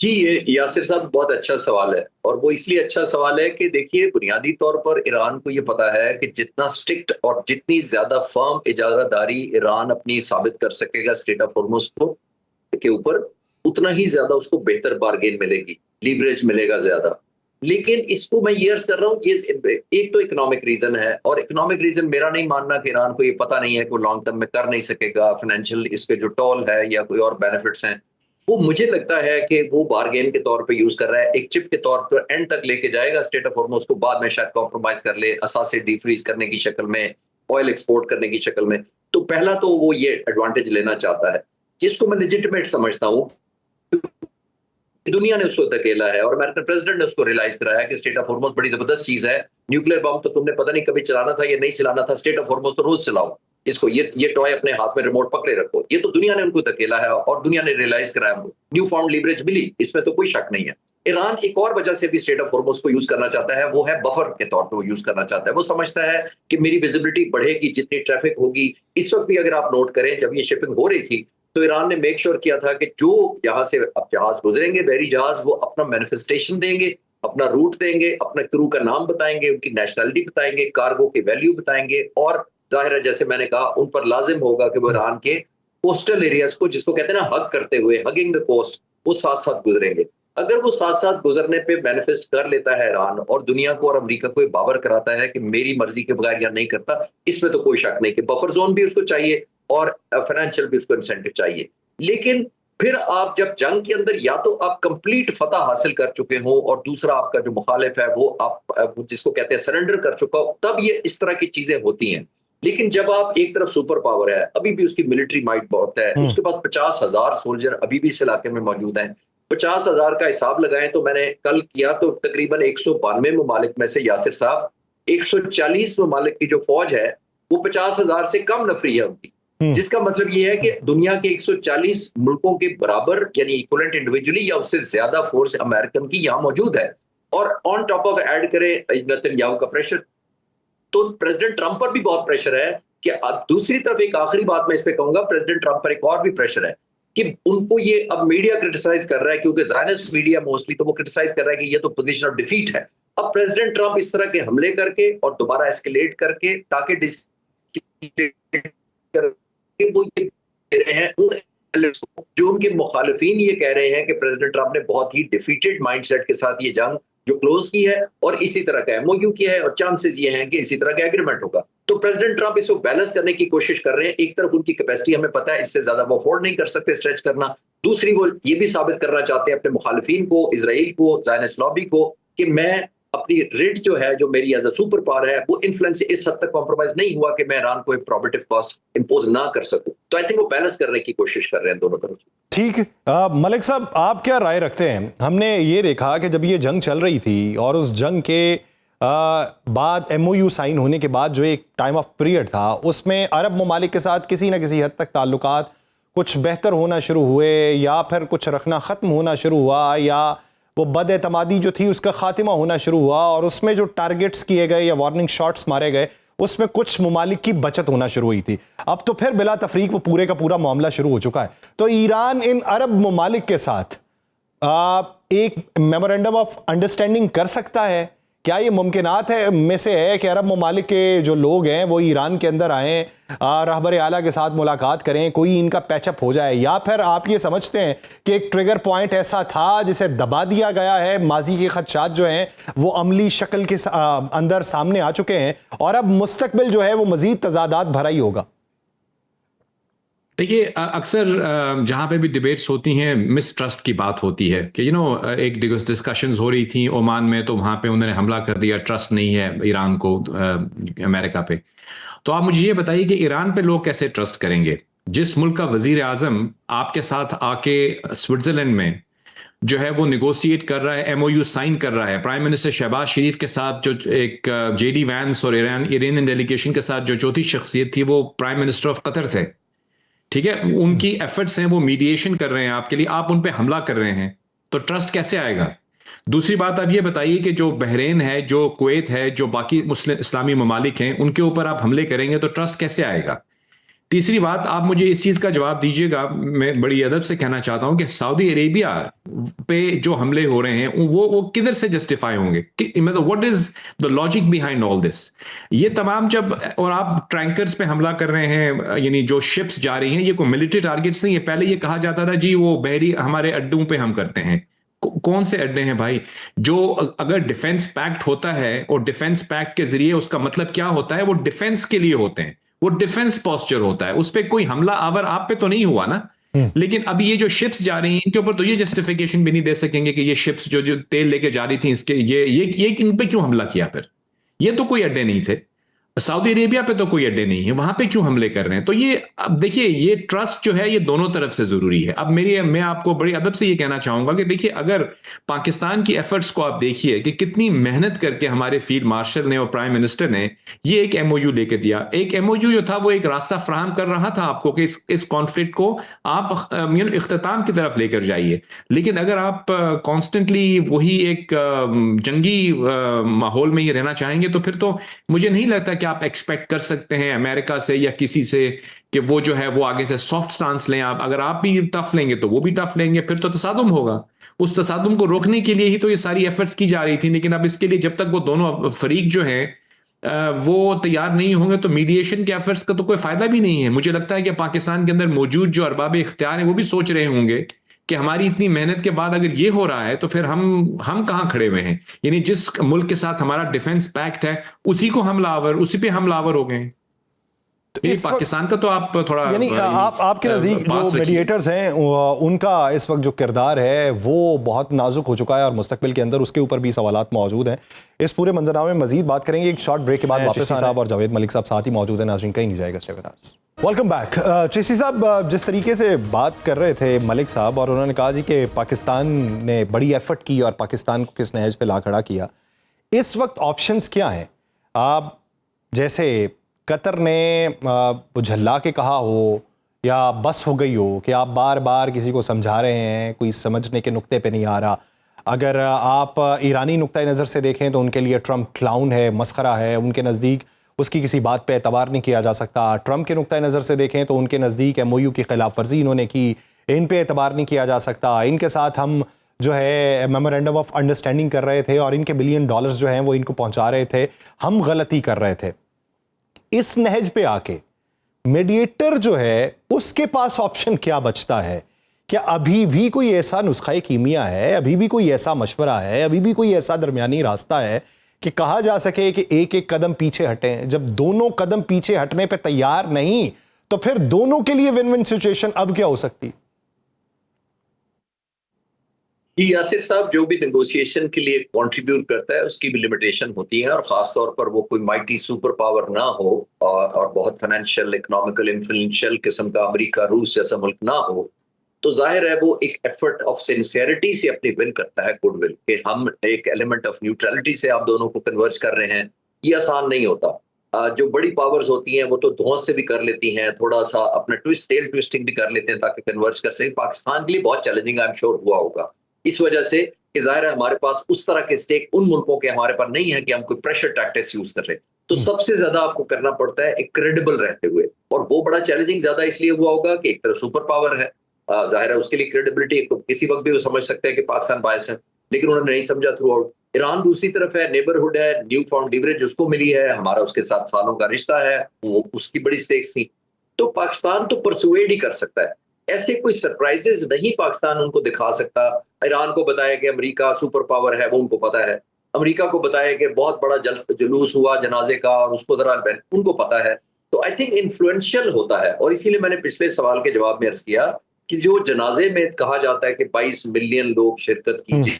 जी, ये यासिर साहब बहुत अच्छा सवाल है, और वो इसलिए अच्छा सवाल है कि देखिए, बुनियादी तौर पर ईरान को ये पता है कि जितना स्ट्रिक्ट और जितनी ज्यादा फर्म इजाजतदारी ईरान अपनी साबित कर सकेगा स्टेट ऑफ हॉर्मुज़ के ऊपर, उतना ही ज्यादा उसको बेहतर बारगेन मिलेगी, लीवरेज मिलेगा ज्यादा। लेकिन इसको मैं ये अर्ज कर रहा हूँ, ये एक तो इकोनॉमिक रीजन है, और इकोनॉमिक रीजन मेरा नहीं मानना कि ईरान को ये पता नहीं है कि वो लॉन्ग टर्म में कर नहीं सकेगा, फाइनेंशियल इसके जो टॉल है या कोई और बेनिफिट्स हैं, वो मुझे लगता है कि वो बारगेन के तौर पे यूज कर रहा है, एक चिप के तौर पर एंड तक लेके जाएगा स्टेट ऑफ हॉर्मुज़ को, बाद में शायद कॉम्प्रोमाइज कर ले, असासे डीफ्रीज करने की शक्ल में, ऑयल एक्सपोर्ट करने की शक्ल में। तो पहला तो वो ये एडवांटेज लेना चाहता है, जिसको मैं लेजिटिमेट समझता हूँ। दुनिया ने उसको धकेला है और अमेरिकन प्रेसिडेंट ने उसको रियलाइज कराया कि स्टेट ऑफ हॉर्मुज़ बड़ी जबरदस्त चीज है, न्यूक्लियर बम तो तुमने पता नहीं कभी चलाना था या नहीं चलाना था, स्टेट ऑफ हॉर्मुज़ तो रोज चलाओ इसको, ये टॉय अपने हाथ में रिमोट पकड़े रखो। ये तो दुनिया ने उनको धकेला है और दुनिया ने रियलाइज कराया, न्यू फाउंड लीवरेज मिली, इसमें तो कोई शक नहीं है। ईरान एक और वजह से भी स्टेट ऑफ हॉर्मुज़ को यूज करना चाहता है, वो है बफर के तौर पर वो यूज करना चाहता है। वो समझता है कि मेरी विजिबिलिटी बढ़ेगी जितनी ट्रैफिक होगी। इस वक्त भी अगर आप नोट करें, जब ये शिपिंग हो रही थी तो ईरान ने मेक श्योर किया था कि जो यहाँ से अब जहाज गुजरेंगे, बहरी जहाज, वो अपना मैनिफेस्टेशन देंगे, अपना रूट देंगे, अपना क्रू का नाम बताएंगे, उनकी नेशनलिटी बताएंगे, कार्गो की वैल्यू बताएंगे, और जाहिर है जैसे मैंने कहा उन पर लाजिम होगा कि वो ईरान के कोस्टल एरियाज को, जिसको कहते हैं ना हग करते हुए, हगिंग द कोस्ट, वो साथ साथ गुजरेंगे। अगर वो साथ साथ गुजरने पे मैनिफेस्ट कर लेता है ईरान और दुनिया को और अमेरिका को बावर कराता है कि मेरी मर्जी के बगैर या नहीं करता, इसमें तो कोई शक नहीं कि बफर जोन भी उसको चाहिए और फाइनेंशियल भी उसको इंसेंटिव चाहिए। लेकिन फिर आप जब जंग के अंदर या तो आप कंप्लीट फतह हासिल कर चुके हो और दूसरा आपका जो मुखालिफ है वो आप जिसको कहते हैं सरेंडर कर चुका हो, तब ये इस तरह की चीजें होती हैं। लेकिन जब आप एक तरफ सुपर पावर है, अभी भी उसकी मिलिट्री माइट बहुत है, उसके पास 50,000 सोल्जर अभी भी इस इलाके में मौजूद हैं, 50,000 का हिसाब लगाएं तो मैंने कल किया तो तकरीबन 192 ममालिक में से यासिर साहब 140 ममालिक की जो फौज है वो 50,000 से कम नफरी है उनकी। जिसका मतलब ये है कि दुनिया के 140 मुल्कों के बराबर यानी इक्विवेलेंट इंडिविजुअली या उससे ज्यादा फोर्स अमेरिकन की यहां मौजूद है, और ऑन टॉप ऑफ ऐड करें नेतन्याहू का प्रेशर, तो प्रेसिडेंट ट्रंप पर भी बहुत प्रेशर है कि अब दूसरी तरफ एक आखिरी बात मैं इस पे कहूंगा, प्रेसिडेंट ट्रंप पर एक और भी प्रेशर है कि उनको ये अब मीडिया क्रिटिसाइज कर रहा है, क्योंकि ज़ायनिस्ट मीडिया मोस्टली तो वो क्रिटिसाइज कर रहा है कि ये तो पोजीशन ऑफ डिफीट है। अब प्रेसिडेंट ट्रंप इस तरह के हमले करके और दोबारा एस्केलेट करके ताकि वो ये कह रहे हैं जो उनके मुखालिफिन ये कह रहे हैं कि प्रेसिडेंट ट्रंप ने बहुत ही डिफीटेड माइंडसेट के साथ ये जंग जो क्लोज की है और इसी तरह का एमओयू किया है, और चांसेस ये हैं कि इसी तरह का एग्रीमेंट होगा। तो प्रेसिडेंट ट्रंप इसको बैलेंस करने की कोशिश कर रहे हैं। एक तरफ उनकी कैपेसिटी हमें पता है, इससे ज्यादा वो अफोर्ड नहीं कर सकते स्ट्रेच करना। दूसरी वो ये भी साबित करना चाहते हैं अपने मुखालिफिन को, इजराइल को, ज़ायनिस्ट लॉबी को, कि मैं अपनी रिट जो है, जो मेरी एज अ सुपर पावर है, वो इन्फ्लुएंस इस हद तक कॉम्प्रोमाइज नहीं हुआ कि मैं ईरान को एक प्रोबेटिव कॉस्ट इंपोज ना कर सकूं। तो आई थिंक वो बैलेंस करने की कोशिश कर रहे हैं दोनों तरफ। ठीक। मलिक साहब, आप क्या राय रखते हैं? हमने ये देखा कि जब ये जंग चल रही थी और उस जंग के बाद एमओयू साइन होने के बाद जो एक टाइम ऑफ पीरियड था, उसमें अरब ममालिक के साथ किसी न किसी हद तक ताल्लुकात कुछ बेहतर होना शुरू हुए, या फिर कुछ रखना ख़त्म होना शुरू हुआ, या वो बदएतमादी जो थी उसका खात्मा होना शुरू हुआ, और उसमें जो टारगेट्स किए गए या वार्निंग शॉट्स मारे गए उसमें कुछ ममालिक की बचत होना शुरू हुई थी। अब तो फिर बिला तफरीक वो पूरे का पूरा मामला शुरू हो चुका है। तो ईरान इन अरब ममालिक के साथ एक मेमोरेंडम ऑफ अंडरस्टैंडिंग कर सकता है? क्या ये मुमकिनात है में से है कि अरब ममालिक के जो लोग हैं वो ईरान के अंदर आएँ, रहबर आला के साथ मुलाकात करें, कोई इनका पैचअप हो जाए? या फिर आप ये समझते हैं कि एक ट्रिगर पॉइंट ऐसा था जिसे दबा दिया गया है, माजी के खदशात जो हैं वो अमली शक्ल के अंदर सामने आ चुके हैं, और अब मुस्तकबिल जो है वो मजीद तजादात भरा ही होगा? देखिए, अक्सर जहाँ पे भी डिबेट्स होती हैं मिसट्रस्ट की बात होती है कि एक डिस्कशंस हो रही थी ओमान में, तो वहाँ पे उन्होंने हमला कर दिया, ट्रस्ट नहीं है ईरान को अमेरिका पे। तो आप मुझे ये बताइए कि ईरान पे लोग कैसे ट्रस्ट करेंगे जिस मुल्क का वजीर आजम आपके साथ आके स्विट्जरलैंड में जो है वो निगोशिएट कर रहा है, एमओयू साइन कर रहा है, प्राइम मिनिस्टर शहबाज शरीफ के साथ जो एक जेडी वैंस और ईरानियन डेलीगेशन के साथ जो चौथी शख्सियत थी वो प्राइम मिनिस्टर ऑफ कतर थे। ठीक है, उनकी एफर्ट्स हैं, वो मीडिएशन कर रहे हैं आपके लिए, आप उन पे हमला कर रहे हैं, तो ट्रस्ट कैसे आएगा? दूसरी बात आप ये बताइए कि जो बहरीन है, जो कुवैत है, जो बाकी मुस्लिम इस्लामी ममालिक हैं, उनके ऊपर आप हमले करेंगे तो ट्रस्ट कैसे आएगा? तीसरी बात, आप मुझे इस चीज़ का जवाब दीजिएगा, मैं बड़ी अदब से कहना चाहता हूं कि सऊदी अरेबिया पे जो हमले हो रहे हैं वो किधर से जस्टिफाई होंगे? मतलब what is the logic behind all this? ये तमाम जब, और आप टैंकर्स पे हमला कर रहे हैं, यानी जो शिप्स जा रही हैं, ये कोई मिलिट्री टारगेट्स नहीं है। पहले ये कहा जाता था जी वो बहरी हमारे अड्डों पे हम करते हैं। कौन से अड्डे हैं भाई? जो अगर डिफेंस पैक्ट होता है और डिफेंस पैक्ट के जरिए उसका मतलब क्या होता है, वो डिफेंस के लिए होते हैं, वो डिफेंस पोस्चर होता है, उस पर कोई हमला आवर आप पे तो नहीं हुआ ना। लेकिन अब ये जो शिप्स जा रही हैं इनके ऊपर तो ये जस्टिफिकेशन भी नहीं दे सकेंगे कि ये शिप्स जो तेल लेके जा रही थी इसके ये इन पे क्यों हमला किया? फिर ये तो कोई अड्डे नहीं थे। सऊदी अरेबिया पे तो कोई अड्डे नहीं है, वहां पे क्यों हमले कर रहे हैं? तो ये अब देखिए, ये ट्रस्ट जो है ये दोनों तरफ से जरूरी है। अब मैं आपको बड़ी अदब से ये कहना चाहूंगा कि देखिए, अगर पाकिस्तान की एफर्ट्स को आप देखिए कि कितनी मेहनत करके हमारे फील्ड मार्शल ने और प्राइम मिनिस्टर ने ये एक एमओयू लेके दिया। एक एमओयू जो था वो एक रास्ता फराहम कर रहा था आपको कि इस कॉन्फ्लिक्ट को आप इख्तिताम की तरफ लेकर जाइए। लेकिन अगर आप कॉन्स्टेंटली वही एक जंगी माहौल में ही रहना चाहेंगे तो फिर तो मुझे नहीं लगता कि आप एक्सपेक्ट कर सकते हैं अमेरिका से या किसी से कि वो जो है वो आगे से सॉफ्ट स्टांस लें। आप अगर आप भी टफ लेंगे तो वो भी टफ लेंगे, फिर तो तसादुम होगा। उस तसादुम को रोकने के लिए ही तो ये सारी एफर्ट्स की जा रही थी। लेकिन अब इसके लिए जब तक वो दोनों फरीक जो हैं वो तैयार नहीं होंगे तो मीडिएशन के एफर्ट्स का तो कोई फायदा भी नहीं है। मुझे लगता है कि पाकिस्तान के अंदर मौजूद जो अरबाब इख्तियार हैं वो भी सोच रहे होंगे कि हमारी इतनी मेहनत के बाद अगर ये हो रहा है तो फिर हम कहां खड़े हुए हैं? यानी जिस मुल्क के साथ हमारा डिफेंस पैक्ट है उसी को उसी पे हमलावर हो गए। तो पाकिस्तान का तो आप थोड़ा, यानी आपके नज़दीक जो मीडिएटर्स हैं उनका इस वक्त जो किरदार है वो बहुत नाजुक हो चुका है और मुस्तकबिल के अंदर उसके ऊपर भी सवालात मौजूद हैं। इस पूरे मंजरनामे में मजीद बात करेंगे एक शॉर्ट ब्रेक के बाद। वापस साहब और जावेद मलिक साहब साथ ही मौजूद हैं। नाज़रीन कहीं नहीं जाएगा, stay with us. Welcome back. Chishti साहब जिस तरीके से बात कर रहे थे मलिक साहब, और उन्होंने कहा जी कि पाकिस्तान ने बड़ी एफर्ट की और पाकिस्तान को किस नहज पे ला खड़ा किया, इस वक्त ऑप्शंस क्या हैं? आप जैसे कतर ने झल्ला के कहा हो या बस हो गई हो कि आप बार बार किसी को समझा रहे हैं, कोई समझने के नुक्ते पे नहीं आ रहा। अगर आप ईरानी नुक्ता नज़र से देखें तो उनके लिए ट्रंप क्लाउन है, मस्खरा है, उनके नज़दीक उसकी किसी बात पे एतबार नहीं किया जा सकता। ट्रंप के नुक्ता नज़र से देखें तो उनके नज़दीक MOU की खिलाफ वर्जी इन्होंने की, इन पे एतबार नहीं किया जा सकता। इनके साथ हम जो है मेमोरेंडम ऑफ अंडरस्टैंडिंग कर रहे थे और इनके $बिलियन जो हैं वो इनको पहुंचा रहे थे, हम गलती कर रहे थे। इस नहज पे आके मीडिएटर जो है उसके पास ऑप्शन क्या बचता है? क्या अभी भी कोई ऐसा नुस्खा कीमिया है, अभी भी कोई ऐसा मशवरा है, अभी भी कोई ऐसा दरमियानी रास्ता है कि कहा जा सके कि एक एक कदम पीछे हटें? जब दोनों कदम पीछे हटने पे तैयार नहीं तो फिर दोनों के लिए विन विन सिचुएशन अब क्या हो सकती? यासिर साहब, जो भी नेगोशिएशन के लिए कंट्रीब्यूट करता है उसकी भी लिमिटेशन होती है, और खासतौर पर वो कोई माइटी सुपर पावर ना हो और बहुत फाइनेंशियल इकोनॉमिकल इन्फ्लुएंशियल किस्म का अमेरिका रूस जैसा मुल्क ना हो, तो जाहिर है वो एक एफर्ट ऑफ सिंसियरिटी से अपनी विन करता है गुडविल कि हम एक एलिमेंट ऑफ न्यूट्रलिटी से आप दोनों को कन्वर्ज कर रहे हैं। ये आसान नहीं होता। जो बड़ी पावर्स होती हैं वो तो धौंस से भी कर लेती हैं, थोड़ा सा अपना टेल ट्विस्टिंग भी कर लेते हैं ताकि कन्वर्ज कर सके। पाकिस्तान के लिए बहुत चैलेंजिंग आई एम श्योर हुआ होगा, इस वजह से कि जाहिर है हमारे पास उस तरह के स्टेक उन मुल्कों के हमारे पास नहीं है कि हम कोई प्रेशर टैक्टिक्स यूज कर रहे हैं। तो सबसे ज्यादा आपको करना पड़ता है एक क्रेडिबल रहते हुए, और वो बड़ा चैलेंजिंग ज्यादा इसलिए हुआ होगा कि एक तरफ सुपर पावर है, जाहिर है उसके लिए क्रेडिबिलिटी किसी वक्त भी वो समझ सकते हैं कि पाकिस्तान बायस है, लेकिन उन्होंने नहीं समझा थ्रू आउट। ईरान दूसरी तरफ है, नेबरहुड है, न्यू फाउंड लीवरेज उसको मिली है, हमारा उसके साथ सालों का रिश्ता है, वो उसकी बड़ी स्टेक्स थी। तो पाकिस्तान तो परसुएड ही कर सकता है, ऐसे कोई सरप्राइजेस नहीं पाकिस्तान उनको दिखा सकता। ईरान को बताया कि अमेरिका सुपर पावर है, वो उनको पता है। अमेरिका को बताया कि बहुत बड़ा जुलूस हुआ जनाजे का और उसको जरा उनको पता है। तो आई थिंक इन्फ्लुएंशियल होता है, और इसीलिए मैंने पिछले सवाल के जवाब में अर्ज किया कि जो जनाजे में कहा जाता है कि 22 मिलियन लोग शिरकत कीजिए,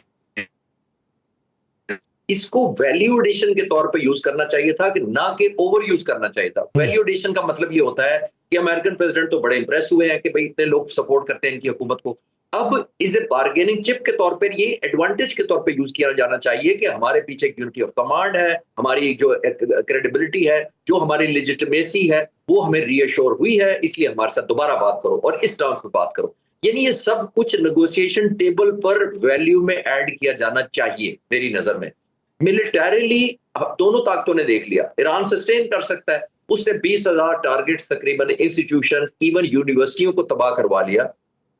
इसको वैल्यू एडिशन के तौर पे यूज करना चाहिए था कि ना कि ओवर यूज करना चाहिए था। वैल्यू एडिशन का मतलब ये होता है कि अमेरिकन प्रेसिडेंट तो बड़े इंप्रेस हुए हैं कि भाई इतने लोग सपोर्ट करते हैं इनकी हुकूमत को, अब इसे बार्गेनिंग चिप के तौर पर, ये एडवांटेज के तौर पे यूज किया जाना चाहिए कि हमारे पीछे एक यूनिटी ऑफ कमांड है, हमारी जो क्रेडिबिलिटी है, जो हमारी लेजिटिमेसी है, वो हमें रीअश्योर हुई है, इसलिए हमारे साथ दोबारा बात करो और इस टर्म्स पे बात करो। यानी ये सब कुछ नेगोशिएशन टेबल पर वैल्यू में ऐड किया जाना चाहिए मेरी नजर में। मिलिटरीली दोनों ताकतों ने देख लिया, ईरान सस्टेन कर सकता है, उसने 20,000 टारगेट्स तकरीबन इंस्टीट्यूशन इवन यूनिवर्सिटियों को तबाह करवा लिया।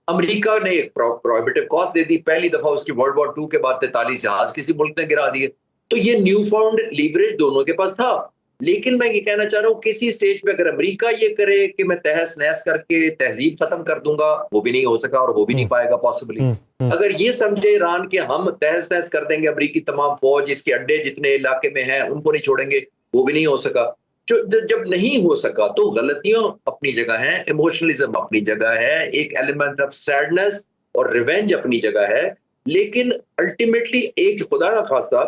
अमेरिका ने एक प्रोहिबिटिव कॉस्ट दे दी, पहली दफा उसकी वर्ल्ड वॉर 2 के बाद 43 जहाज किसी मुल्क ने गिरा दिए। तो ये न्यू फाउंड लीवरेज दोनों के पास था, लेकिन मैं ये कहना चाह रहा हूं किसी स्टेज पे अगर अमेरिका ये करे कि मैं तहस नहस करके तहजीब खत्म कर दूंगा, वो भी नहीं हो सका और हो भी नहीं पाएगा पॉसिबली। अगर ये समझे ईरान कि हम तहस नहस कर देंगे अमेरिकी तमाम फौज, इसके अड्डे जितने इलाके में हैं उनको नहीं छोड़ेंगे, वो भी नहीं हो सका। जब नहीं हो सका तो गलतियां अपनी जगह हैं, इमोशनलिज्म अपनी जगह है, एक एलिमेंट ऑफ सैडनेस और रिवेंज अपनी जगह है, लेकिन अल्टीमेटली एक खुदा ना खास्ता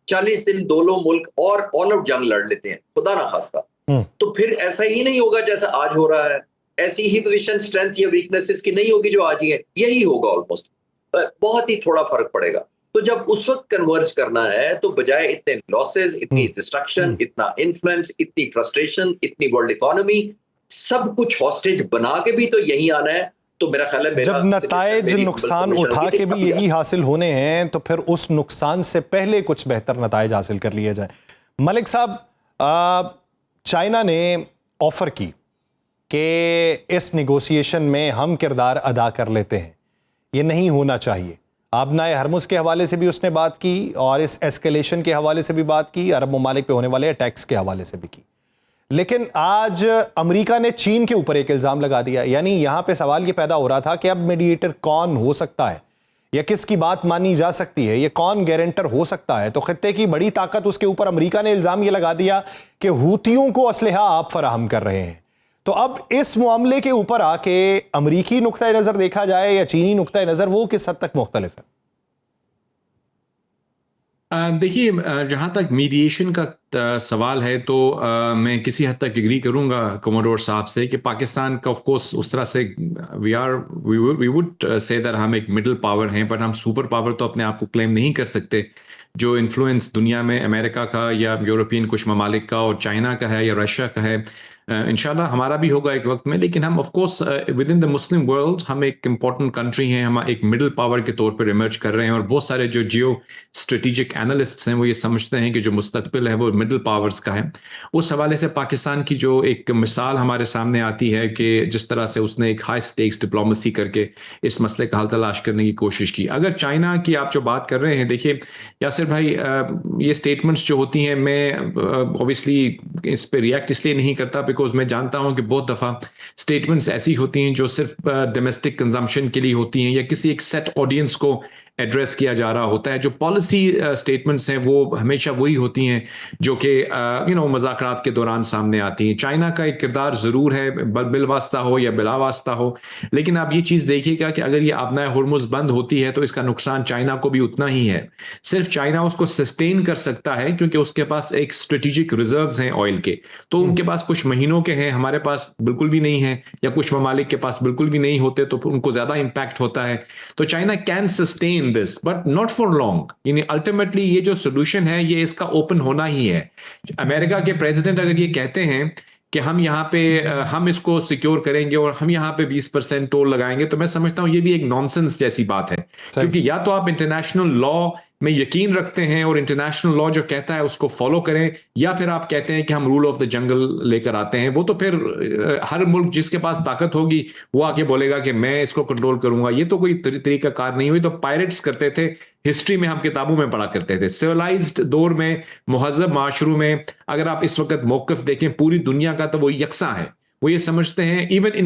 40 दिन दोनों मुल्क और ऑल आउट जंग लड़ लेते हैं, खुदा ना खास्ता, तो फिर ऐसा ही नहीं होगा जैसा आज हो रहा है, ऐसी ही पोजीशन स्ट्रेंथ या वीकनेसेस की नहीं होगी जो आज ही है, यही होगा ऑलमोस्ट, बहुत ही थोड़ा फर्क पड़ेगा। तो जब उस वक्त कन्वर्ज करना है तो बजाय इतने लॉसेस, इतनी डिस्ट्रक्शन, इतना इन्फ्लुएंस, इतनी फ्रस्ट्रेशन, इतनी वर्ल्ड इकोनॉमी, सब कुछ हॉस्टेज बना के भी तो यही आना है। तो मेरा ख्याल है जब नताइज नुकसान उठा के भी यही हासिल होने हैं तो फिर उस नुकसान से पहले कुछ बेहतर नताइज हासिल कर लिए जाए। मलिक साहब, चाइना ने ऑफर की कि इस नेगोशिएशन में हम किरदार अदा कर लेते हैं, ये नहीं होना चाहिए। आबनाए हरमुज के हवाले से भी उसने बात की और इस एस्केलेशन के हवाले से भी बात की, अरब ममालिक पे होने वाले अटैक्स के हवाले से भी की। लेकिन आज अमेरिका ने चीन के ऊपर एक इल्ज़ाम लगा दिया। यानी यहाँ पे सवाल ये पैदा हो रहा था कि अब मीडिएटर कौन हो सकता है या किसकी बात मानी जा सकती है, ये कौन गारंटर हो सकता है। तो खित्ते की बड़ी ताकत उसके ऊपर अमेरिका ने इल्ज़ाम ये लगा दिया कि हूतियों को असलहा आप फराहम कर रहे हैं। तो अब इस मामले के ऊपर आके अमरीकी नुक्ता नज़र देखा जाए या चीनी नुक्ता नज़र, वो किस हद तक मुख्तलिफ है? देखिए, जहाँ तक मीडिएशन का सवाल है तो मैं किसी हद तक एग्री करूँगा कमोडोर साहब से कि पाकिस्तान का ऑफ कोर्स उस तरह से वी वुड से दैट हम एक मिडिल पावर हैं, बट हम सुपर पावर तो अपने आप को क्लेम नहीं कर सकते। जो इन्फ्लुएंस दुनिया में अमेरिका का या यूरोपियन कुछ ममालिक का और चाइना का है या रशिया का है, इंशाल्लाह हमारा भी होगा एक वक्त में। लेकिन हम of course with in the Muslim world हम एक इम्पॉर्टेंट कंट्री हैं, हम एक मिडिल पावर के तौर पर इमर्ज कर रहे हैं, और बहुत सारे जो जियो स्ट्रेटेजिक एनालिस्ट्स हैं वो ये समझते हैं कि जो मुस्तकबिल है वो मिडिल पावर्स का है। उस हवाले से पाकिस्तान की जो एक मिसाल हमारे सामने आती है कि जिस तरह से उसने एक हाई स्टेक्स डिप्लोमेसी करके इस मसले का हल तलाश करने की कोशिश की। अगर चाइना की आप जो बात कर रहे हैं, देखिए यासिर भाई, ये स्टेटमेंट्स जो होती हैं, मैं ऑब्वियसली इस पे रिएक्ट इसलिए नहीं करता बिकॉज मैं जानता हूं कि बहुत दफ़ा स्टेटमेंट्स ऐसी होती हैं जो सिर्फ डोमेस्टिक कंजम्पशन के लिए होती हैं या किसी एक सेट ऑडियंस को एड्रेस किया जा रहा होता है। जो पॉलिसी स्टेटमेंट्स हैं वो हमेशा वही होती हैं जो कि मुज़ाकरात के दौरान सामने आती हैं। चाइना का एक किरदार ज़रूर है, बिलवास्ता हो या बिलावास्ता हो, लेकिन आप ये चीज़ देखिएगा कि अगर ये आबनाए हुर्मुज़ बंद होती है तो इसका नुकसान चाइना को भी उतना ही है। सिर्फ चाइना उसको सस्टेन कर सकता है क्योंकि उसके पास एक स्ट्रेटेजिक रिजर्व्स हैं ऑयल के, तो उनके पास कुछ महीनों के हैं, हमारे पास बिल्कुल भी नहीं है, या कुछ ममालिक के पास बिल्कुल भी नहीं होते तो उनको ज़्यादा इम्पैक्ट होता है। तो China can sustain this but not for long. यानी अल्टीमेटली ये जो सोल्यूशन है ये इसका ओपन होना ही है। अमेरिका के प्रेसिडेंट अगर ये कहते हैं कि हम यहाँ पे हम इसको सिक्योर करेंगे और हम यहाँ पे 20% टोल लगाएंगे, तो मैं समझता हूँ ये भी एक नॉनसेंस जैसी बात है, क्योंकि या तो आप इंटरनेशनल लॉ में यकीन रखते हैं और इंटरनेशनल लॉ जो कहता है उसको फॉलो करें, या फिर आप कहते हैं कि हम रूल ऑफ द जंगल लेकर आते हैं। वो तो फिर हर मुल्क जिसके पास ताकत होगी वो आके बोलेगा कि मैं इसको कंट्रोल करूंगा। ये तो कोई तरीका कार नहीं हुई। तो पायरेट्स करते थे, हिस्ट्री में हम किताबों में पढ़ा करते थे। सिविलाइज्ड दौर में, मुहज़्ज़ब माशरू में अगर आप इस वक्त मौक़िफ़ देखें पूरी दुनिया का, तो वो यकसा है। वो ये समझते हैं, even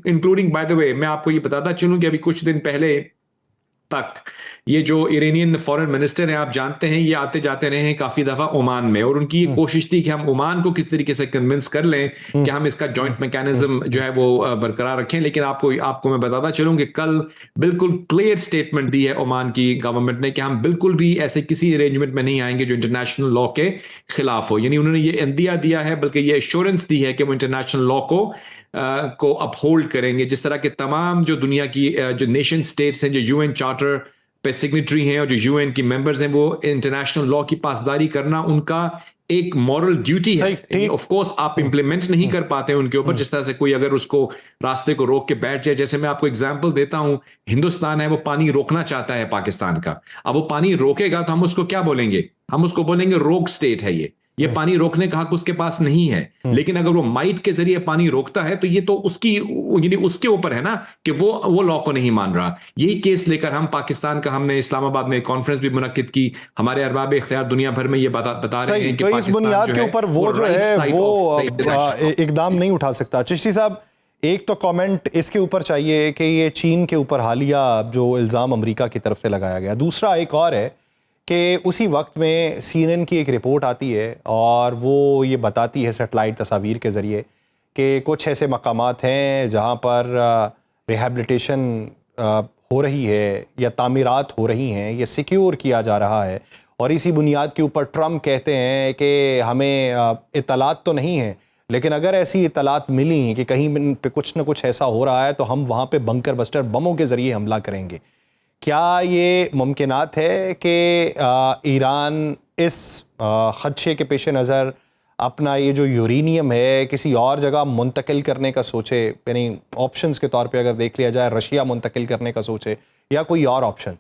including by the way मैं आपको ये बताता चलूं कि अभी कुछ दिन पहले तक ये जो इरानियन फॉरेन मिनिस्टर हैं, आप जानते हैं, ये आते जाते रहे हैं काफी दफा ओमान में, और उनकी ये कोशिश थी कि हम ओमान को किस तरीके से कन्विंस कर लें कि हम इसका जॉइंट मैकेनिज्म जो है वो बरकरार रखें। लेकिन आपको मैं बताता चलूं कि कल बिल्कुल क्लियर स्टेटमेंट दी है ओमान की गवर्नमेंट ने कि हम बिल्कुल भी ऐसे किसी अरेंजमेंट में नहीं आएंगे जो इंटरनेशनल लॉ के खिलाफ हो। यानी उन्होंने ये इंदिया दिया है, बल्कि ये एश्योरेंस दी है कि वो इंटरनेशनल लॉ को अपहोल्ड करेंगे। जिस तरह के तमाम जो दुनिया की जो नेशन स्टेट्स हैं, जो यूएन चार्टर पे सिग्नेटरी हैं और जो यूएन की मेंबर्स हैं, वो इंटरनेशनल लॉ की पासदारी करना उनका एक मॉरल ड्यूटी है। ऑफ कोर्स आप इंप्लीमेंट नहीं कर पाते उनके ऊपर, जिस तरह से कोई अगर उसको रास्ते को रोक के बैठ जाए। जैसे मैं आपको एग्जांपल देता हूं, हिंदुस्तान है वो पानी रोकना चाहता है पाकिस्तान का। अब वो पानी रोकेगा तो हम उसको क्या बोलेंगे? हम उसको बोलेंगे रोग स्टेट है ये पानी रोकने का हक उसके पास नहीं है। लेकिन अगर वो माइट के जरिए पानी रोकता है तो ये तो उसके ऊपर है ना कि वो लॉ को नहीं मान रहा। यही केस लेकर हम पाकिस्तान का, हमने इस्लामाबाद में एक कॉन्फ्रेंस भी मुनक्किद की, हमारे अरबाब इख्तियार दुनिया भर में ये बता रहे हैं कि तो इस बुनियाद के ऊपर वो जो है वो इकदाम नहीं उठा सकता। चिश्ती साहब, एक तो कमेंट इसके ऊपर चाहिए कि ये चीन के ऊपर हालिया जो इल्ज़ाम अमेरिका की तरफ से लगाया गया। दूसरा एक और है कि उसी वक्त में CNN की एक रिपोर्ट आती है और वो ये बताती है सैटेलाइट तस्वीर के ज़रिए कि कुछ ऐसे मकामात हैं जहाँ पर रिहैबिलिटेशन हो रही है या तामीरात हो रही हैं, ये सिक्योर किया जा रहा है। और इसी बुनियाद के ऊपर ट्रम्प कहते हैं कि हमें इतलात तो नहीं है, लेकिन अगर ऐसी इतलात मिली कि कहीं पे कुछ न कुछ ऐसा हो रहा है तो हम वहाँ पे बंकर बस्टर बमों के ज़रिए हमला करेंगे। क्या ये मुमकिनात है कि ईरान इस खदशे के पेश नज़र अपना ये जो यूरेनियम है किसी और जगह मुंतकिल करने का सोचे? यानी ऑप्शंस के तौर पे अगर देख लिया जाए, रशिया मुंतकिल करने का सोचे या कोई और ऑप्शंस?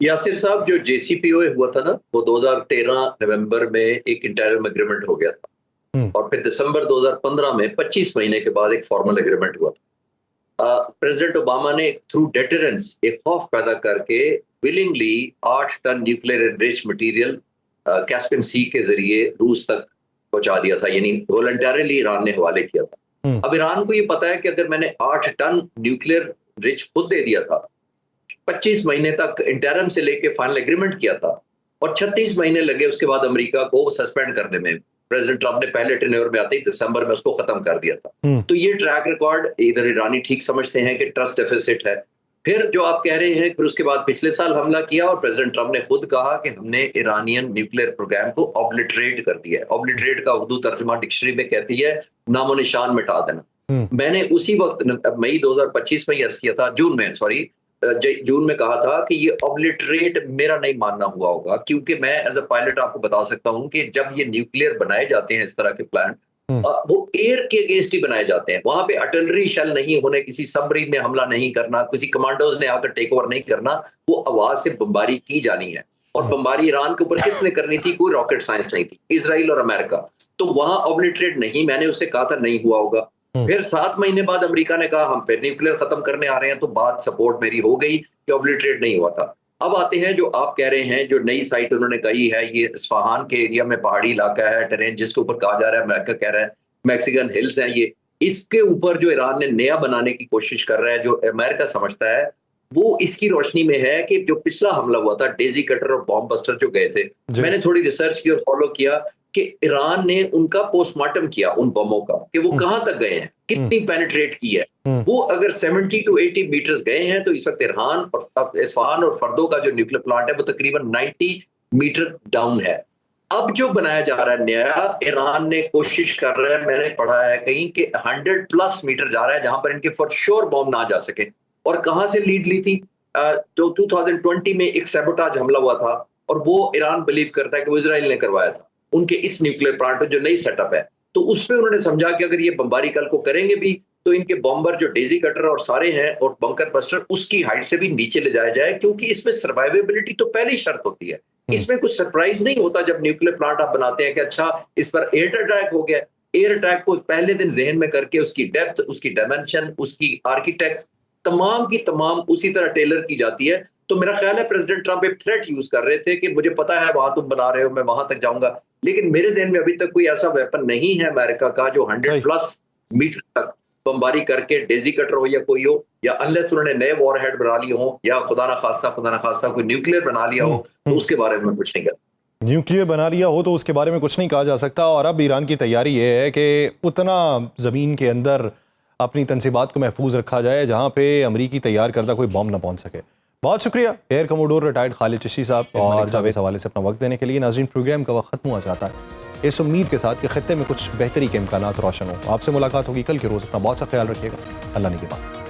यासिर साहब, जो JCPOA हुआ था ना, वो 2013 नवंबर में एक इंटरिम एग्रीमेंट हो गया था, और फिर दिसंबर 2015 में 25 महीने के बाद एक फॉर्मल एग्रीमेंट हुआ था। प्रेसिडेंट ओबामा ने थ्रू डेटरेंस एक खौफ पैदा करके willingly 8 ton nuclear enriched material Caspian sea के जरिए रूस तक पहुंचा दिया था, यानी वॉलंटरली ईरान ने हवाले किया था। अब ईरान को ये पता है कि अगर मैंने 8 टन न्यूक्लियर रिच खुद दे दिया था, 25 महीने तक इंटरिम से लेके फाइनल एग्रीमेंट किया था, और 36 महीने लगे उसके बाद अमेरिका को सस्पेंड करने में। प्रेसिडेंट ट्रम्प ने पहले टेन्योर में आते ही दिसंबर में उसको खत्म कर दिया था। तो ये ट्रैक रिकॉर्ड इधर ईरानी ठीक समझते हैं कि ट्रस्ट डेफिसिट है। फिर जो आप कह रहे हैं, फिर उसके बाद पिछले साल हमला किया और प्रेसिडेंट ट्रम्प ने खुद कहा कि हमने ईरानियन न्यूक्लियर प्रोग्राम को ऑब्लिटरेट कर दिया है। ऑब्लिटरेट का उर्दू तर्जुमा डिक्शनरी में कहती है नामो निशान मिटा देना। मैंने उसी वक्त मई 2025 में अर्ज किया था, जून में सॉरी, जून में कहा था कि ये ऑब्लिटरेट मेरा नहीं मानना हुआ होगा, क्योंकि मैं एज अ पायलट आपको बता सकता हूं कि जब ये न्यूक्लियर बनाए जाते हैं इस तरह के प्लांट, वो एयर के अगेंस्ट ही बनाए जाते हैं। वहां पे अटलरी शेल नहीं होने, किसी सबमरीन ने हमला नहीं करना, किसी कमांडोज ने आकर टेक ओवर नहीं करना, वो आवाज से बमबारी की जानी है। और बमबारी ईरान के ऊपर किसने करनी थी? कोई रॉकेट साइंस नहीं थी, इजराइल और अमेरिका। तो वहां ऑब्लिटरेट नहीं, मैंने उससे कहा था नहीं हुआ होगा। फिर 7 महीने बाद अमेरिका ने कहा हम फिर न्यूक्लियर खत्म करने आ रहे हैं, तो बात सपोर्ट मेरी हो गई कि ऑब्लिटरेट नहीं हुआ था। अब आते हैं जो आप कह रहे हैं, जो नई साइट उन्होंने कही है, ये इस्फहान के एरिया में पहाड़ी इलाका है, टेरेन जिसके ऊपर कहा जा रहा है, अमेरिका कह रहा है मैक्सिकन हिल्स हैं ये, इसके ऊपर जो ईरान ने नया बनाने की कोशिश कर रहा है, जो अमेरिका समझता है, वो इसकी रोशनी में है कि जो पिछला हमला हुआ था, डेजी कटर और बॉम्ब बस्टर जो गए थे, मैंने थोड़ी रिसर्च की और फॉलो किया कि ईरान ने उनका पोस्टमार्टम किया उन बमों का, कि वो कहां तक गए हैं, कितनी पेनिट्रेट की है। वो अगर 70 to 80 मीटर्स गए हैं, तो इस वक्त ईरान और इस्फहान और फर्दो का जो न्यूक्लियर प्लांट है वो तकरीबन 90 मीटर डाउन है। अब जो बनाया जा रहा है नया, ईरान ने कोशिश कर रहा है, मैंने पढ़ा है कहीं कि 100+ मीटर जा रहा है, जहां पर इनके फॉर श्योर बॉम्ब ना जा सके। और कहां से लीड ली थी? जो 2020 में एक सैबोटाज हमला हुआ था, और वो ईरान बिलीव करता है कि वो इजराइल ने करवाया था उनके इस न्यूक्लियर प्लांट जो नई सेटअप है। तो उस पर उन्होंने समझा कि अगर ये बमबारी कल को करेंगे भी, तो इनके बॉम्बर जो डेजी कटर और सारे हैं और बंकर बस्टर, उसकी हाइट से भी नीचे ले जाया जाए, क्योंकि इसमें सर्वाइवेबिलिटी तो पहली शर्त होती है। इसमें कुछ सरप्राइज नहीं होता जब न्यूक्लियर प्लांट आप बनाते हैं कि अच्छा इस पर एयर अटैक हो गया। एयर अटैक को पहले दिन जहन में करके उसकी डेप्थ, उसकी डायमेंशन, उसकी आर्किटेक्ट तमाम की तमाम उसी तरह टेलर की जाती है। तो मेरा ख्याल है प्रेसिडेंट ट्रंप एक थ्रेट यूज कर रहे थे कि मुझे पता है वहां तुम बना रहे हो, मैं वहां तक जाऊंगा, लेकिन मेरे जहन में अभी तक कोई ऐसा वेपन नहीं है अमेरिका का जो 100+ मीटर तक बमबारी करके, डेजी कटर हो या कोई हो, या अनलेस उन्होंने नए वॉरहेड बना लिए हो, या खुदा ना खास्ता कोई न्यूक्लियर बना लिया हो, तो उसके बारे में कुछ नहीं कहता। न्यूक्लियर बना लिया हो तो उसके बारे में कुछ नहीं कहा जा सकता। और अब ईरान की तैयारी ये है कि उतना ज़मीन के अंदर अपनी तनसीबात को महफूज रखा जाए जहां पे अमरीकी तैयार करदा कोई बम ना पहुंच सके। बहुत शुक्रिया air commodore retired Khalid Chishti साहब और जावेद हवाले से अपना वक्त देने के लिए। नाज़रीन, प्रोग्राम का वक्त खत्म हुआ जाता है इस उम्मीद के साथ कि खत्ते में कुछ बेहतरी के इम्कानात रोशन हो। आपसे मुलाकात होगी कल के रोज़। अपना बहुत सा ख्याल रखिएगा। अल्लाह ने के बाद।